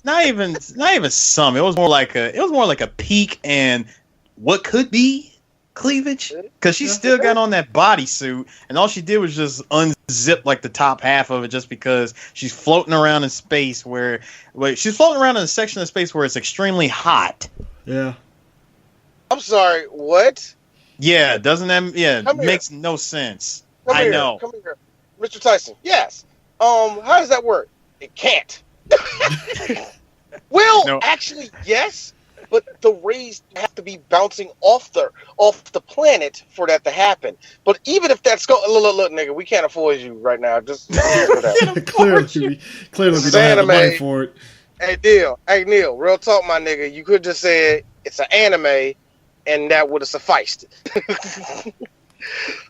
Not even some. It was more like a peek and what could be cleavage, because she still got on that bodysuit, and all she did was just unzip like the top half of it, just because she's floating around in space she's floating around in a section of space where it's extremely hot. Yeah. I'm sorry. What? Yeah, doesn't that? Yeah, it makes no sense. I know. Come here, Mr. Tyson. Yes. How does that work? It can't. Well, no. Actually, yes. But the rays have to be bouncing off the planet for that to happen. But even if that's look, nigga, we can't afford you right now. Just clearly we don't have the money for it. Hey Neil, real talk, my nigga. You could just say it's an anime, and that would have sufficed.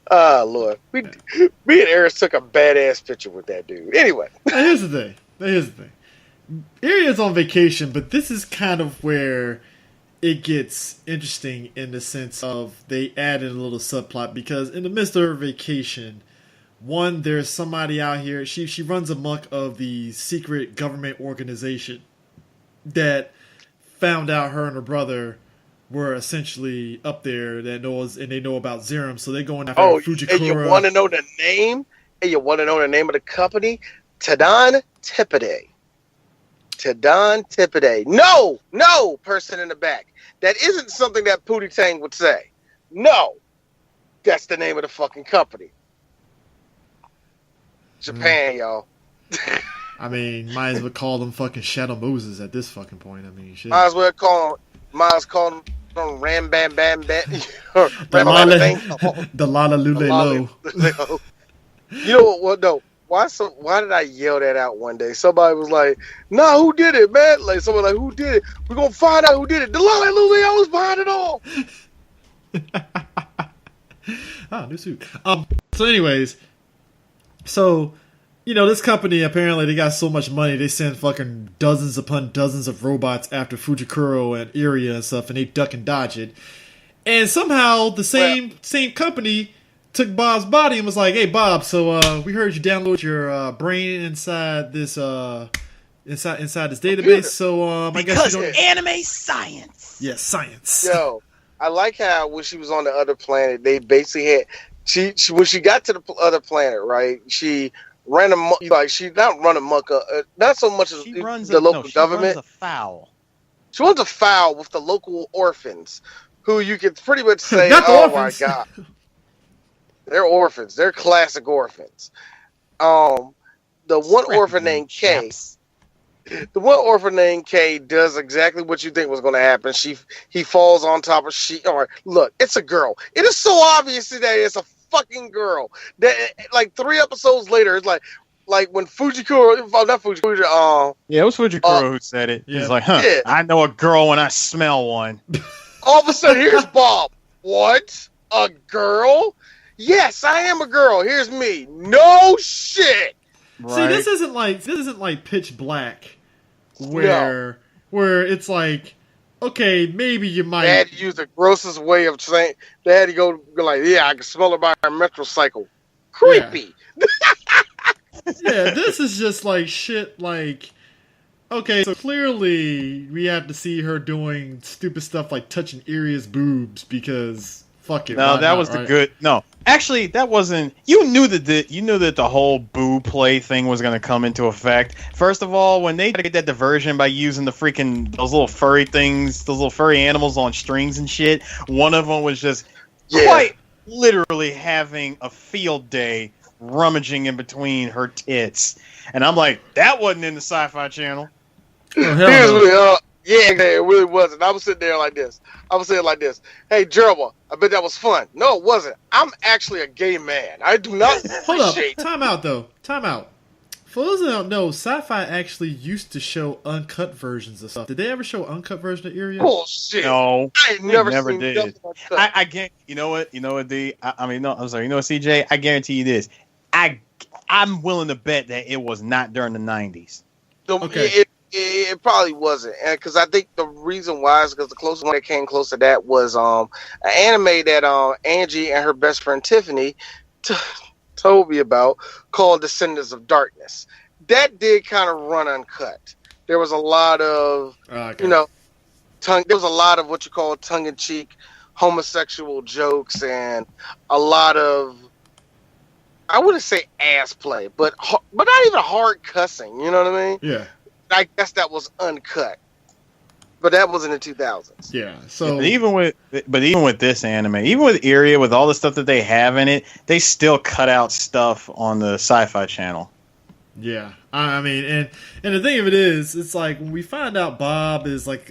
Lord, me and Eris took a badass picture with that dude. Anyway, now here's the thing. Iria's on vacation, but this is kind of where it gets interesting in the sense of they added a little subplot, because in the midst of her vacation, there's somebody out here, she runs amok of the secret government organization that found out her and her brother were essentially up there and they know about Zerum, so they're going after Fujikura. And you want to know the name? And you want to know the name of the company? Tadon Tipidae. No, person in the back. That isn't something that Pootie Tang would say. No, that's the name of the fucking company. Japan, y'all. I mean, might as well call them fucking Shadow Moses at this fucking point. I mean, shit. Might as well call them Ram Bam Bam Bam. The Lala Lule Lo. You know what? No. Why did I yell that out one day? Somebody was like, "Nah, who did it, man?" Like someone like, "Who did it? We're gonna find out who did it." The Lala Lule was behind it all. New suit. So, anyways, this company apparently they got so much money they send fucking dozens upon dozens of robots after Fujikuro and Iria and stuff, and they duck and dodge it. And somehow the same company took Bob's body and was like, "Hey, Bob, so we heard you download your brain inside this inside this database. So I guess you don't anime science. Yeah, science. Yo, I like how when she was on the other planet, they basically had she when she got to the other planet, right? She ran she not run amok, not so much as the local government. Runs afoul. She runs afoul with the local orphans, who you could pretty much say, my god, they're orphans. They're classic orphans. The one orphan named Kay. The one orphan named Kay does exactly what you think was going to happen. He falls on top of look, it's a girl. It is so obvious that it's a fucking girl. That like 3 episodes later, it's like when Fujikuro, not Fujikuro, yeah, it was Fujikuro who said it. Yeah. He's like, yeah. I know a girl when I smell one. All of a sudden, here's Bob. What? A girl? Yes, I am a girl. Here's me. No shit. Right. See, this isn't like Pitch Black, where it's like, okay, maybe you might. They had to use the grossest way of saying. They had to go like, yeah, I can smell it by her menstrual cycle. Creepy. Yeah, this is just like shit. Like, okay, so clearly we have to see her doing stupid stuff like touching Iria's boobs because. Fuck it. No, that was the good. No, actually, that wasn't. You knew that the whole boo play thing was going to come into effect. First of all, when they tried to get that diversion by using those little furry things, those little furry animals on strings and shit, one of them was just quite literally having a field day rummaging in between her tits, and I'm like, that wasn't in the Sci-Fi Channel. Oh, yeah, it really wasn't. I was sitting there like this. I was saying like this. Hey, Gerald, I bet that was fun. No, it wasn't. I'm actually a gay man. I do not appreciate. Time out, though. Time out. For those who don't know, Sci-Fi actually used to show uncut versions of stuff. Did they ever show uncut version of Iria? Bullshit. No, I never did. I can't. You know what, D? I'm sorry. You know what, CJ? I guarantee you this. I'm willing to bet that it was not during the 90s. Okay. It probably wasn't, because I think the reason why is because the closest one that came close to that was an anime that Angie and her best friend Tiffany told me about called Descendants of Darkness. That did kind of run uncut. There was a lot of there was a lot of what you call tongue-in-cheek homosexual jokes and a lot of, I wouldn't say ass play, but not even hard cussing. You know what I mean? Yeah. I guess that was uncut, but that was in the 2000s. Yeah. So even with this anime, even with Iria, with all the stuff that they have in it, they still cut out stuff on the Sci-Fi Channel. Yeah, I mean, and the thing of it is, it's like when we find out Bob is like,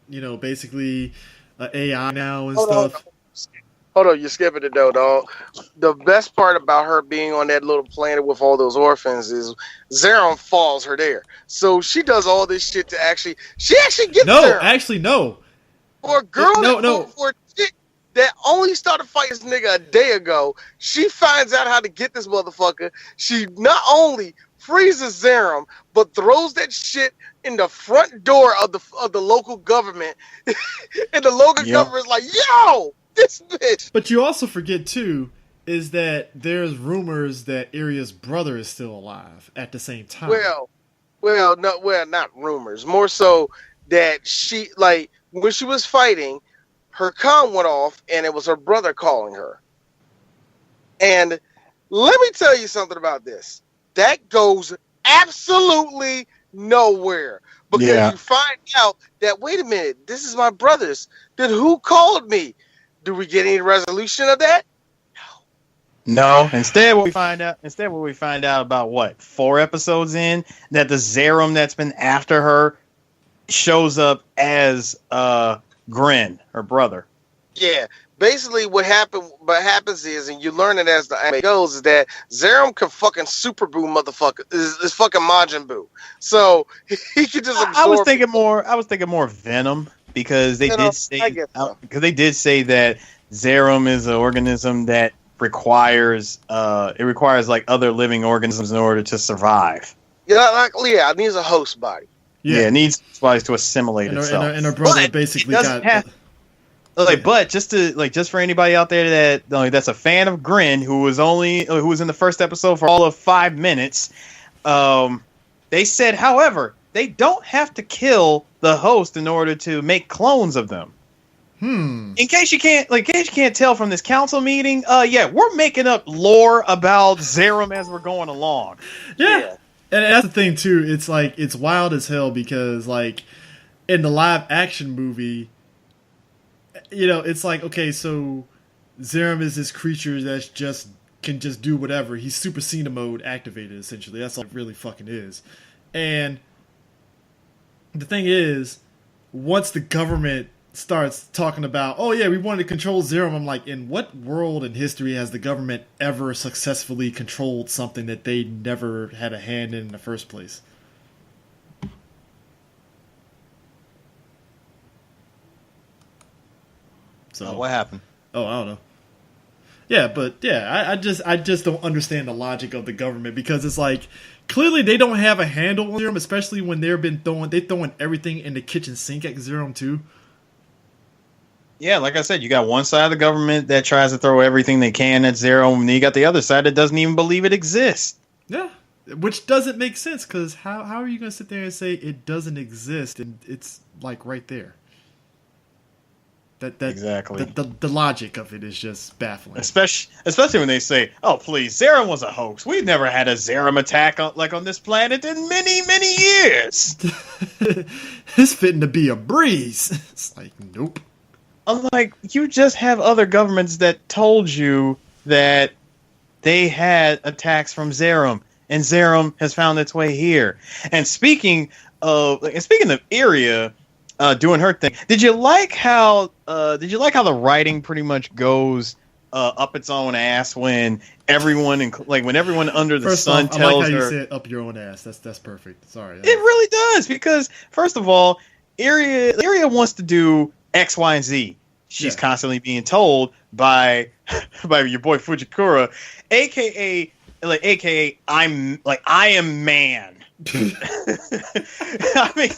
basically an AI now and stuff. Hold on, you're skipping it though, dog. The best part about her being on that little planet with all those orphans is Zeiram follows her there. So she does all this shit to she actually gets there. No. For a girl for a chick that only started fighting this nigga a day ago, she finds out how to get this motherfucker. She not only freezes Zeiram, but throws that shit in the front door of the local government. And the local government is like, yo! This bitch. But you also forget too is that there's rumors that Iria's brother is still alive at the same time. Not rumors. More so that she when she was fighting, her comm went off and it was her brother calling her. And let me tell you something about this. That goes absolutely nowhere. Because you find out that, wait a minute, this is my brother's. Then who called me? Do we get any resolution of that? No. Instead, what we find out about what 4 episodes in that the Zeiram that's been after her shows up as Grin, her brother. Yeah. Basically, what happens is, and you learn it as the anime goes, is that Zeiram can fucking super boo motherfucker. Is fucking Majin Buu. So he can just absorb. I was thinking more Venom because they did say that Zeiram is an organism that requires like other living organisms in order to survive. Yeah, it needs a host body. Yeah, it needs bodies to assimilate itself. And her brother basically got. But just for anybody out there that's a fan of Grin, who was in the first episode for all of 5 minutes, they said, however, they don't have to kill the host in order to make clones of them. In case you can't tell from this council meeting, we're making up lore about Zeiram as we're going along. Yeah. And that's the thing too. It's like it's wild as hell because like in the live action movie, it's like, okay, so Zeiram is this creature that's can just do whatever. He's Super Senna mode activated, essentially. That's all it really fucking is. And the thing is, once the government starts talking about, oh yeah, we wanted to control Zeiram, I'm like, in what world in history has the government ever successfully controlled something that they never had a hand in the first place? So what happened? Oh, I don't know. Yeah, but I just don't understand the logic of the government because it's like clearly they don't have a handle on Zeiram, especially when they're throwing everything in the kitchen sink at Zeiram too. Yeah, like I said, you got one side of the government that tries to throw everything they can at Zeiram, and then you got the other side that doesn't even believe it exists. Yeah, which doesn't make sense because how are you going to sit there and say it doesn't exist and it's like right there? That exactly. The logic of it is just baffling. Especially when they say, "Oh, please, Zeiram was a hoax. We've never had a Zeiram attack on this planet in many, many years." It's fitting to be a breeze. It's like, nope. I'm like, you just have other governments that told you that they had attacks from Zeiram, and Zeiram has found its way here. And speaking of Iria doing her thing, did you like how the writing pretty much goes up its own ass when everyone under the sun tells her? I like how you said up your own ass. That's perfect. Sorry. It really does because first of all, Iria wants to do X, Y, and Z. She's constantly being told by your boy Fujikura, aka I am man. I mean,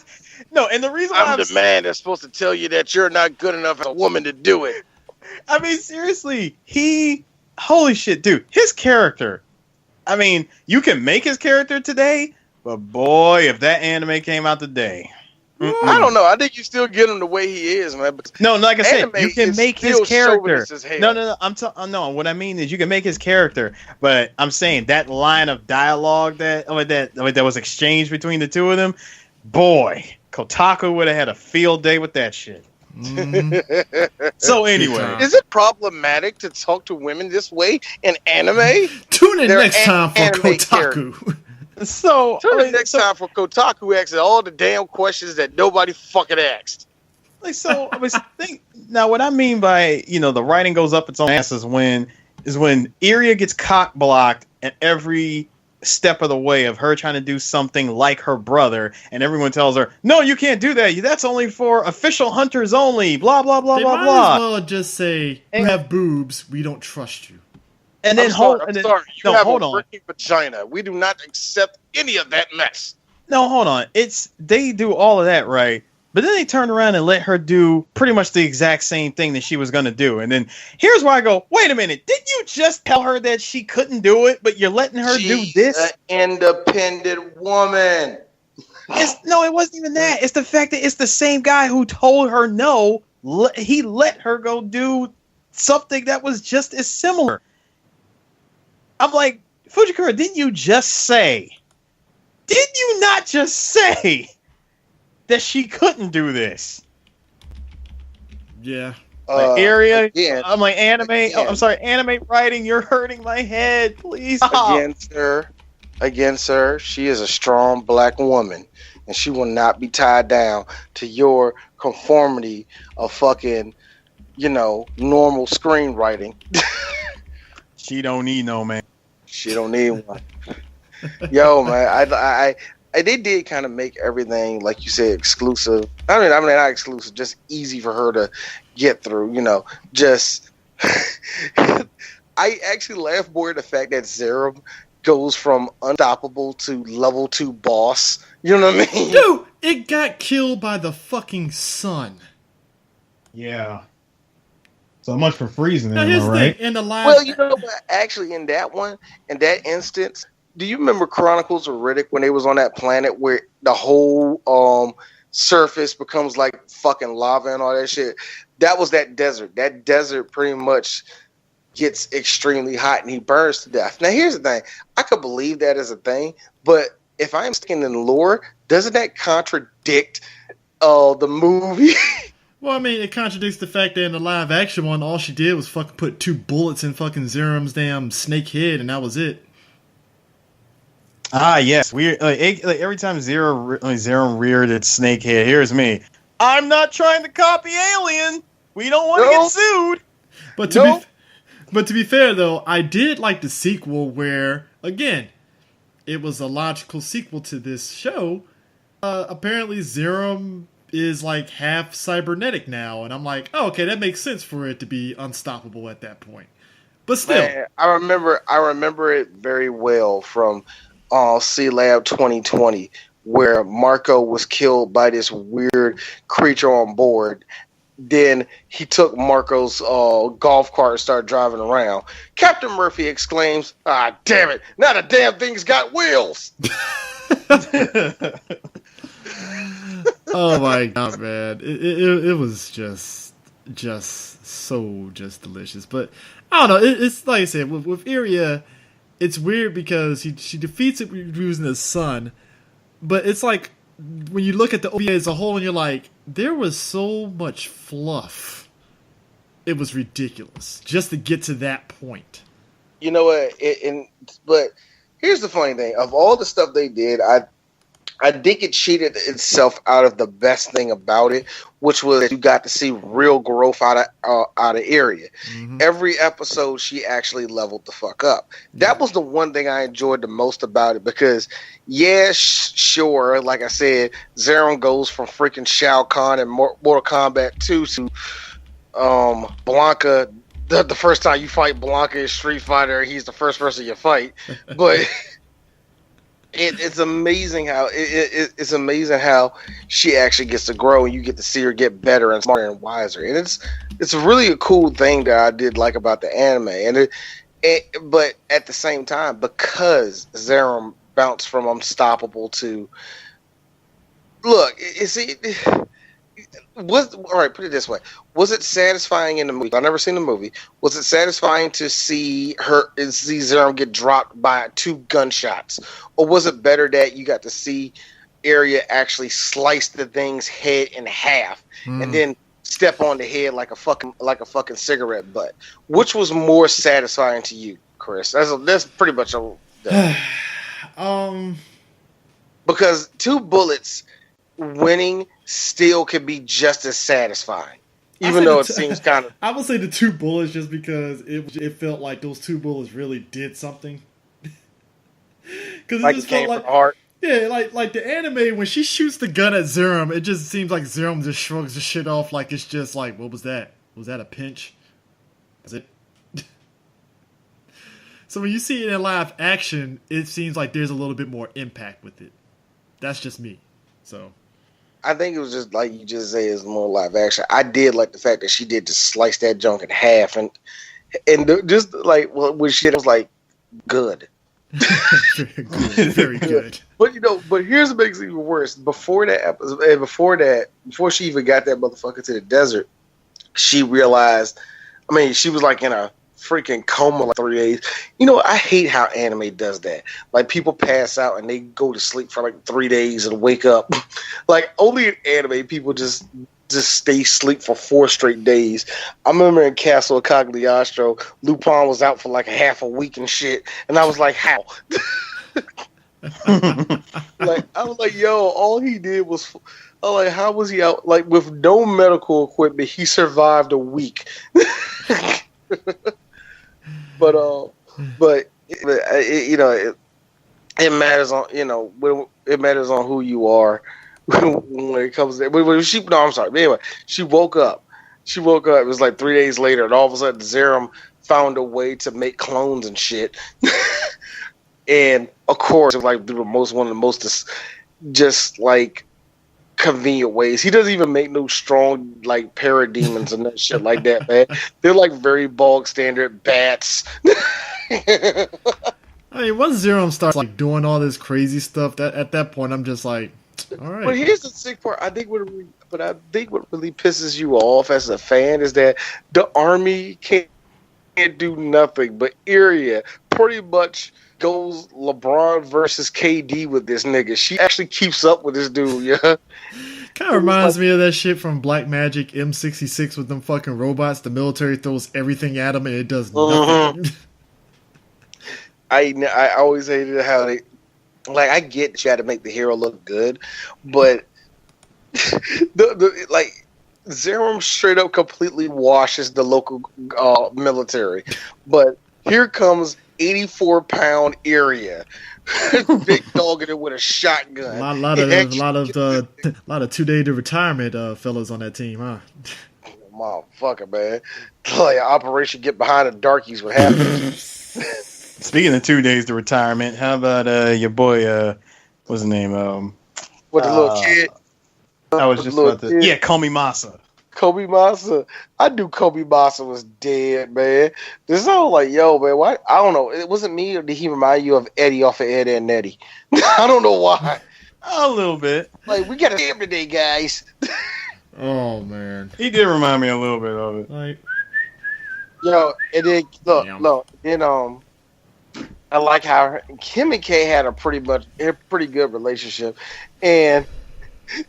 no, and the reason I'm the man that's supposed to tell you that you're not good enough as a woman to do it. I mean, seriously, holy shit, dude, his character. I mean, you can make his character today, but boy, if that anime came out today. I don't know. I think you still get him the way he is, man. But no, like I said, you can make his character. No. No. What I mean is, you can make his character, but I'm saying that line of dialogue that was exchanged between the two of them, boy, Kotaku would have had a field day with that shit. So anyway, is it problematic to talk to women this way in anime? Tune in next time for Kotaku. So next time for Kotaku asks all the damn questions that nobody fucking asked. Now what I mean by the writing goes up its own ass is when Iria gets cock blocked at every step of the way of her trying to do something like her brother, and everyone tells her, "No, you can't do that. That's only for official hunters only." Blah blah blah blah blah. They might as well just say, "You have boobs. We don't trust you." And then hold on. Working vagina. We do not accept any of that mess. No, hold on. They do all of that right, but then they turn around and let her do pretty much the exact same thing that she was going to do. And then here's where I go, wait a minute. Didn't you just tell her that she couldn't do it, but you're letting her do this? She's an independent woman. No, it wasn't even that. It's the fact that it's the same guy who told her no. He let her go do something that was just as similar. I'm like, Fujikura, didn't you not just say that she couldn't do this? Yeah. Area. Again, I'm like anime. again. I'm sorry, anime writing. You're hurting my head. Please stop. Again, sir, she is a strong black woman, and she will not be tied down to your conformity of fucking, normal screenwriting. She don't need no man. She don't need one. Yo, man, they did kind of make everything, like you said, exclusive. I mean, not exclusive, just easy for her to get through. Just. I actually laugh more at the fact that Zeiram goes from unstoppable to level 2 boss. You know what I mean? Dude, it got killed by the fucking sun. Yeah. So much for freezing Now, them, here's the right? thing, in the live... Well, you know what? Actually, in that instance, do you remember Chronicles of Riddick when they was on that planet where the whole surface becomes like fucking lava and all that shit? That was that desert. That desert pretty much gets extremely hot and he burns to death. Now, here's the thing. I could believe that as a thing, but if I'm sticking in lore, doesn't that contradict the movie? Well, I mean, it contradicts the fact that in the live action one, all she did was fucking put 2 bullets in fucking Zeiram's damn snake head, and that was it. Ah, yes. Weird. Like every time Zeiram reared its snake head, here's me. I'm not trying to copy Alien. We don't want to get sued. But to be fair, though, I did like the sequel where, again, it was a logical sequel to this show. Apparently, Zeiram is like half cybernetic now, and I'm like, oh, okay, that makes sense for it to be unstoppable at that point. But still, Man, I remember it very well from C-Lab 2020, where Marco was killed by this weird creature on board. Then he took Marco's golf cart and started driving around. Captain Murphy exclaims, "Ah, damn it! Now the damn thing's got wheels!" oh my god, man! It was just so delicious. But I don't know. It's like I said with Iria, it's weird because she defeats it using the sun, but it's like when you look at the OVA as a whole and you're like, there was so much fluff. It was ridiculous just to get to that point. You know what? But here's the funny thing: of all the stuff they did, I think it cheated itself out of the best thing about it, which was that you got to see real growth out of Iria. Mm-hmm. Every episode, she actually leveled the fuck up. That was the one thing I enjoyed the most about it because, sure, like I said, Zeiram goes from freaking Shao Kahn and Mortal Kombat 2 to Blanca. The first time you fight Blanca in Street Fighter, he's the first person you fight, but. It's amazing how it's amazing how she actually gets to grow and you get to see her get better and smarter and wiser, and it's really a cool thing that I did like about the anime. But at the same time, because Zeiram bounced from unstoppable to all right, put it this way. Was it satisfying in the movie? I've never seen the movie. Was it satisfying to see Zeiram get dropped by 2 gunshots? Or was it better that you got to see Iria actually slice the thing's head in half and then step on the head like a fucking cigarette butt? Which was more satisfying to you, Chris? That's pretty much because 2 bullets winning still could be just as satifying, even though it seems kind of. I would say the 2 bullets just because it felt like those 2 bullets really did something. Because like it came from the heart. Yeah, like the anime when she shoots the gun at Zeiram, it just seems like Zeiram just shrugs the shit off like it's just like, what was that? Was that a pinch? Was it? So when you see it in live action, it seems like there's a little bit more impact with it. That's just me. So. I think it was just like you just say, it's more live action. I did like the fact that she did just slice that junk in half, and just like when she did, it was like good. Very good. But here's what makes it even worse. Before that episode, before she even got that motherfucker to the desert, she realized. I mean, she was like in a freaking coma like 3 days. I hate how anime does that. Like people pass out and they go to sleep for like 3 days and wake up. Like only in anime people just just stay asleep for 4 straight days. I remember in Castle of Cagliostro, Lupin was out for like a half a week and shit, and I was like, how? Like, I was like, yo, all he did was, I'm like, how was he out? Like, with no medical equipment, he survived a week. but it matters on, it matters on who you are when it comes to, I'm sorry. But anyway, she woke up. It was like 3 days later, and all of a sudden, Zeiram found a way to make clones and shit. And of course, it was like one of the most just like convenient ways. He doesn't even make no strong like parademons and that shit like that, man. They're like very bog standard bats. I mean, once Zeiram starts like doing all this crazy stuff, that at that point I'm just like, all right. But here's the sick part. I think what really pisses you off as a fan is that the army can't do nothing. But Iria pretty much goes LeBron versus KD with this nigga. She actually keeps up with this dude, yeah. Kind of reminds me of that shit from Black Magic M66 with them fucking robots. The military throws everything at them and it does nothing. I always hated how they, like, I get that you had to make the hero look good, but like Zeiram straight up completely washes the local military. But here comes 84-pound Iria, big dogging it with a shotgun. A lot of 2-day to retirement fellas on that team, huh? Motherfucker, man. Like Operation Get Behind the Darkies would happen. Speaking of 2 days to retirement, how about your boy? What's his name? With the little kid. I was just about to. Yeah, Komi Masa. Kobe Masa. I knew Kobe Masa was dead, man. This is all like, yo, man, why? I don't know. It wasn't me, or did he remind you of Eddie off of Ed and Eddie? I don't know why. A little bit. Like, we got a damn today, guys. Oh, man. He did remind me a little bit of it. Like, yo, and then, look, I like how Kim and Kay had a pretty good relationship, and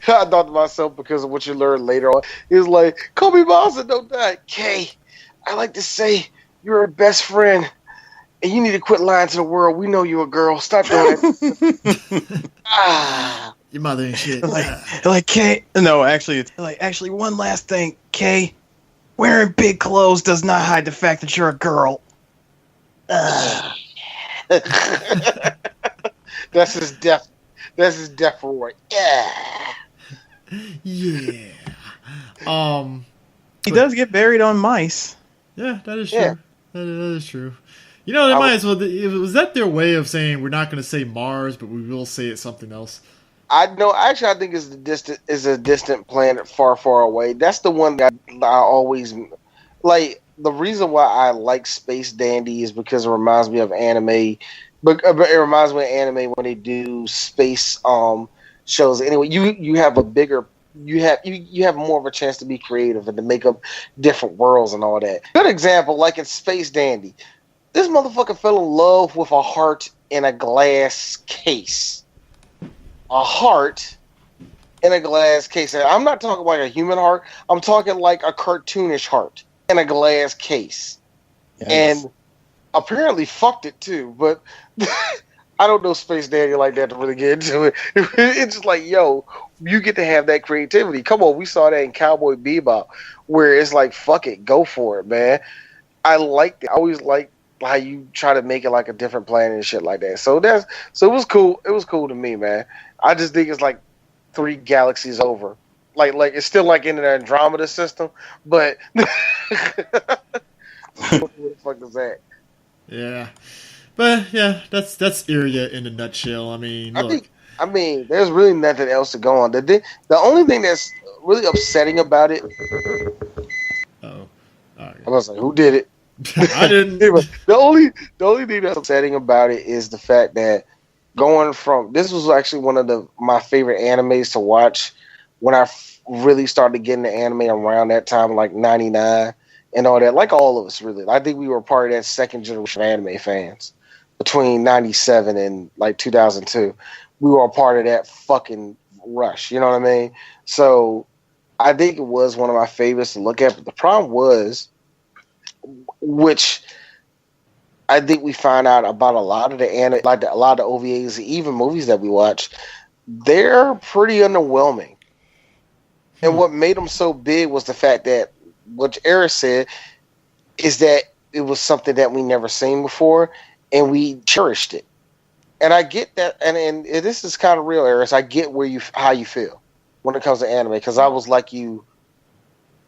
I thought to myself, because of what you learn later on, is like, Kobe Masa don't die. Kay, I like to say you're her best friend, and you need to quit lying to the world. We know you're a girl. Stop doing it. your mother ain't shit. Like Kay. No, actually, it's actually one last thing, Kay. Wearing big clothes does not hide the fact that you're a girl. That's his death. That's his death roar. Yeah. He does get buried on mice. Yeah, that is true. Yeah. That is true. You know, they might as well. Was that their way of saying we're not going to say Mars, but we will say it's something else? I know. Actually, I think it's a distant planet, far, far away. That's the one that I always like. The reason why I like Space Dandy is because it reminds me of anime. But it reminds me of anime when they do space shows. Anyway, you have a bigger, you have more of a chance to be creative and to make up different worlds and all that. Good example, like in Space Dandy, this motherfucker fell in love with a heart in a glass case. A heart in a glass case. And I'm not talking like a human heart. I'm talking like a cartoonish heart in a glass case. Yes. And apparently fucked it too, but I don't know Space Dandy like that to really get into it. It's just like, yo, you get to have that creativity. Come on, we saw that in Cowboy Bebop, where it's like, fuck it, go for it, man. I liked it. I always like how you try to make it like a different planet and shit like that. So it was cool. It was cool to me, man. I just think it's like 3 galaxies over. Like it's still like in the Andromeda system, but what the fuck is that? Yeah, but yeah, that's Iria in a nutshell. I mean, there's really nothing else to go on. The only thing that's really upsetting about it. Oh, right. I was like, who did it? I didn't. Anyway, the only thing that's upsetting about it is the fact that going from this was actually one of my favorite animes to watch when I really started getting the anime around that time, like 99 and all that. Like all of us, really. I think we were part of that second generation of anime fans between 97 and like 2002. We were a part of that fucking rush. You know what I mean? So I think it was one of my favorites to look at. But the problem was, which I think we find out about a lot of a lot of OVAs, even movies that we watch, they're pretty underwhelming. And what made them so big was the fact that, what Eric said, is that it was something that we never seen before, and we cherished it. And I get that, and this is kind of real, Eric. I get how you feel when it comes to anime, because I was like you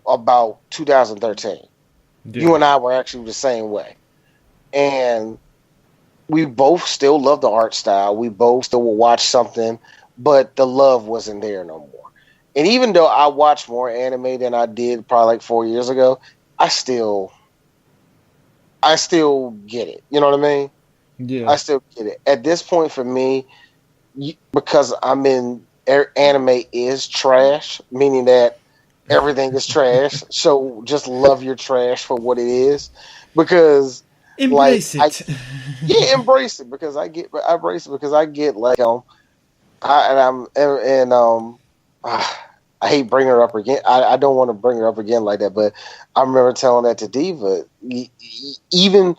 about 2013. Yeah. You and I were actually the same way. And we both still love the art style. We both still will watch something, but the love wasn't there no more. And even though I watched more anime than I did probably like 4 years ago, I still get it. You know what I mean? Yeah. I still get it. At this point for me, because I'm in anime is trash, meaning that everything is trash. So just love your trash for what it is, because embrace it. Embrace it, because I embrace it because I get like I hate bringing her up again. I don't want to bring her up again like that, but I remember telling that to Diva. Even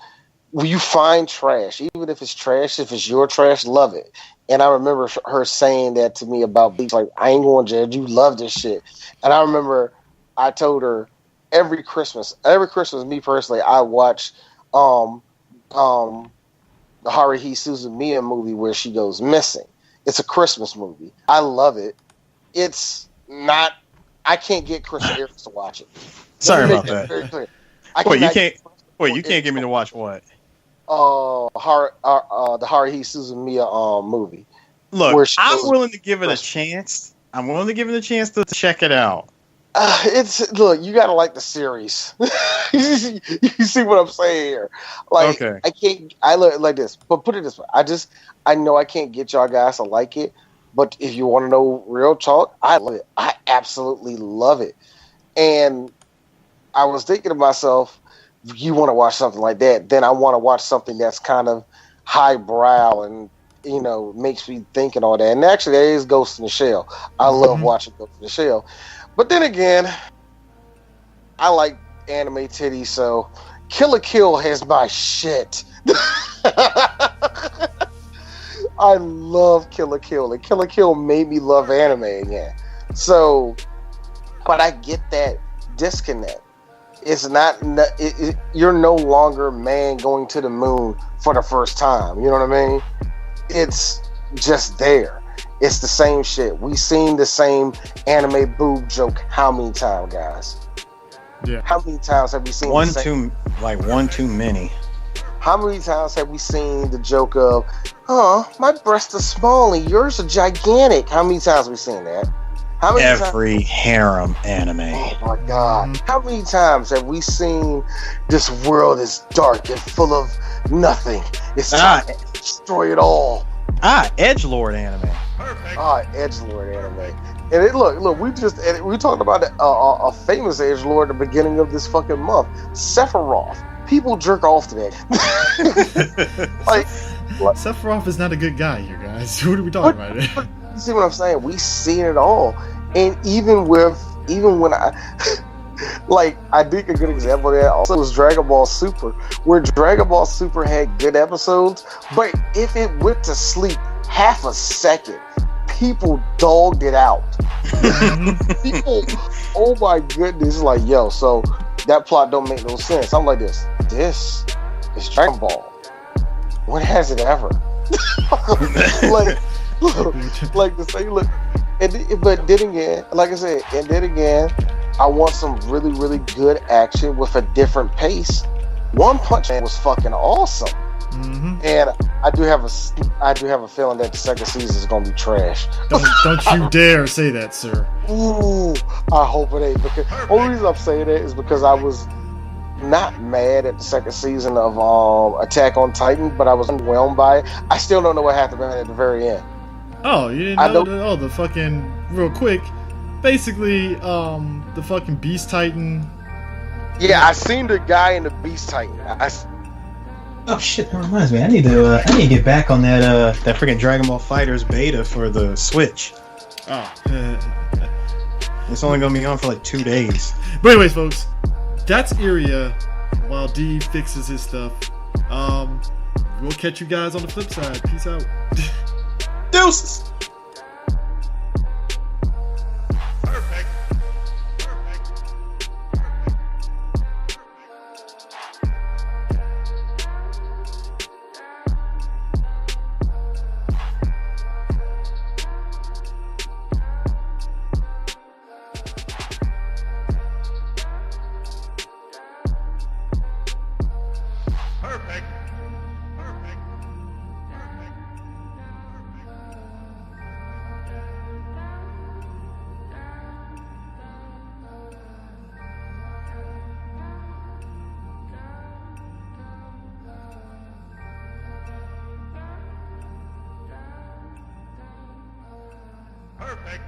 when you find trash, even if it's trash, if it's your trash, love it. And I remember her saying that to me about Bleach, like, I ain't going to judge, you love this shit. And I remember I told her every Christmas, me personally, I watch the Haruhi Suzumiya movie where she goes missing. It's a Christmas movie. I love it. It's not, I can't get Chris Eric to watch it. Sorry about that. Very clear. You can't get me to watch what? The Haruhi Suzumiya movie. Look, I'm willing to give it a chance. I'm willing to give it a chance to check it out. Look, you gotta like the series. You see what I'm saying here? Like, okay. I look like this, but put it this way: I know I can't get y'all guys to like it, but if you want to know real talk, I love it. I absolutely love it. And I was thinking to myself, you want to watch something like that, then I want to watch something that's kind of highbrow and, you know, makes me think and all that. And actually, there is Ghost in the Shell. I love watching Ghost in the Shell. But then again, I like anime titties, so Kill la Kill has my shit. I love Kill la Kill, and Kill la Kill made me love anime again. So, but I get that disconnect. It's not, you're no longer man going to the moon for the first time. You know what I mean? It's just there. It's the same shit. We seen the same anime boob joke how many times, guys? Yeah. How many times have we seen one too many? How many times have we seen the joke of, oh, my breasts are small and yours are gigantic? How many times have we seen that? Every harem anime. Oh my god. How many times have we seen this world is dark and full of nothing? It's time to destroy it all. Edgelord anime. Perfect. Edgelord anime. And look, we talked about a famous edgelord at the beginning of this fucking month. Sephiroth. People jerk off to that. Like, Sephiroth is not a good guy, you guys. What are we talking about? You see what I'm saying? We seen it all. And even when I like, I think a good example of that also was Dragon Ball Super, where Dragon Ball Super had good episodes, but if it went to sleep half a second, people dogged it out. People, oh my goodness, like, yo, so that plot don't make no sense. I'm like, this is Dragon Ball. When has it ever? like to say, look, but then again, like I said, and then again, I want some really, really good action with a different pace. One Punch Man was fucking awesome, and I do have a feeling that the second season is gonna be trash. Don't you dare say that, sir. Ooh, I hope it ain't. Because the only reason I'm saying that is because I was not mad at the second season of Attack on Titan, but I was underwhelmed by it. I still don't know what happened at the very end. Oh, you didn't know? The fucking, real quick, basically, the fucking Beast Titan. Yeah, I seen the guy in the Beast Titan. Oh shit, that reminds me. I need to get back on that freaking Dragon Ball FighterZ beta for the Switch. Oh. It's only gonna be on for like 2 days. But anyways, folks, that's Iria while D fixes his stuff. We'll catch you guys on the flip side. Peace out. Deuces. Perfect.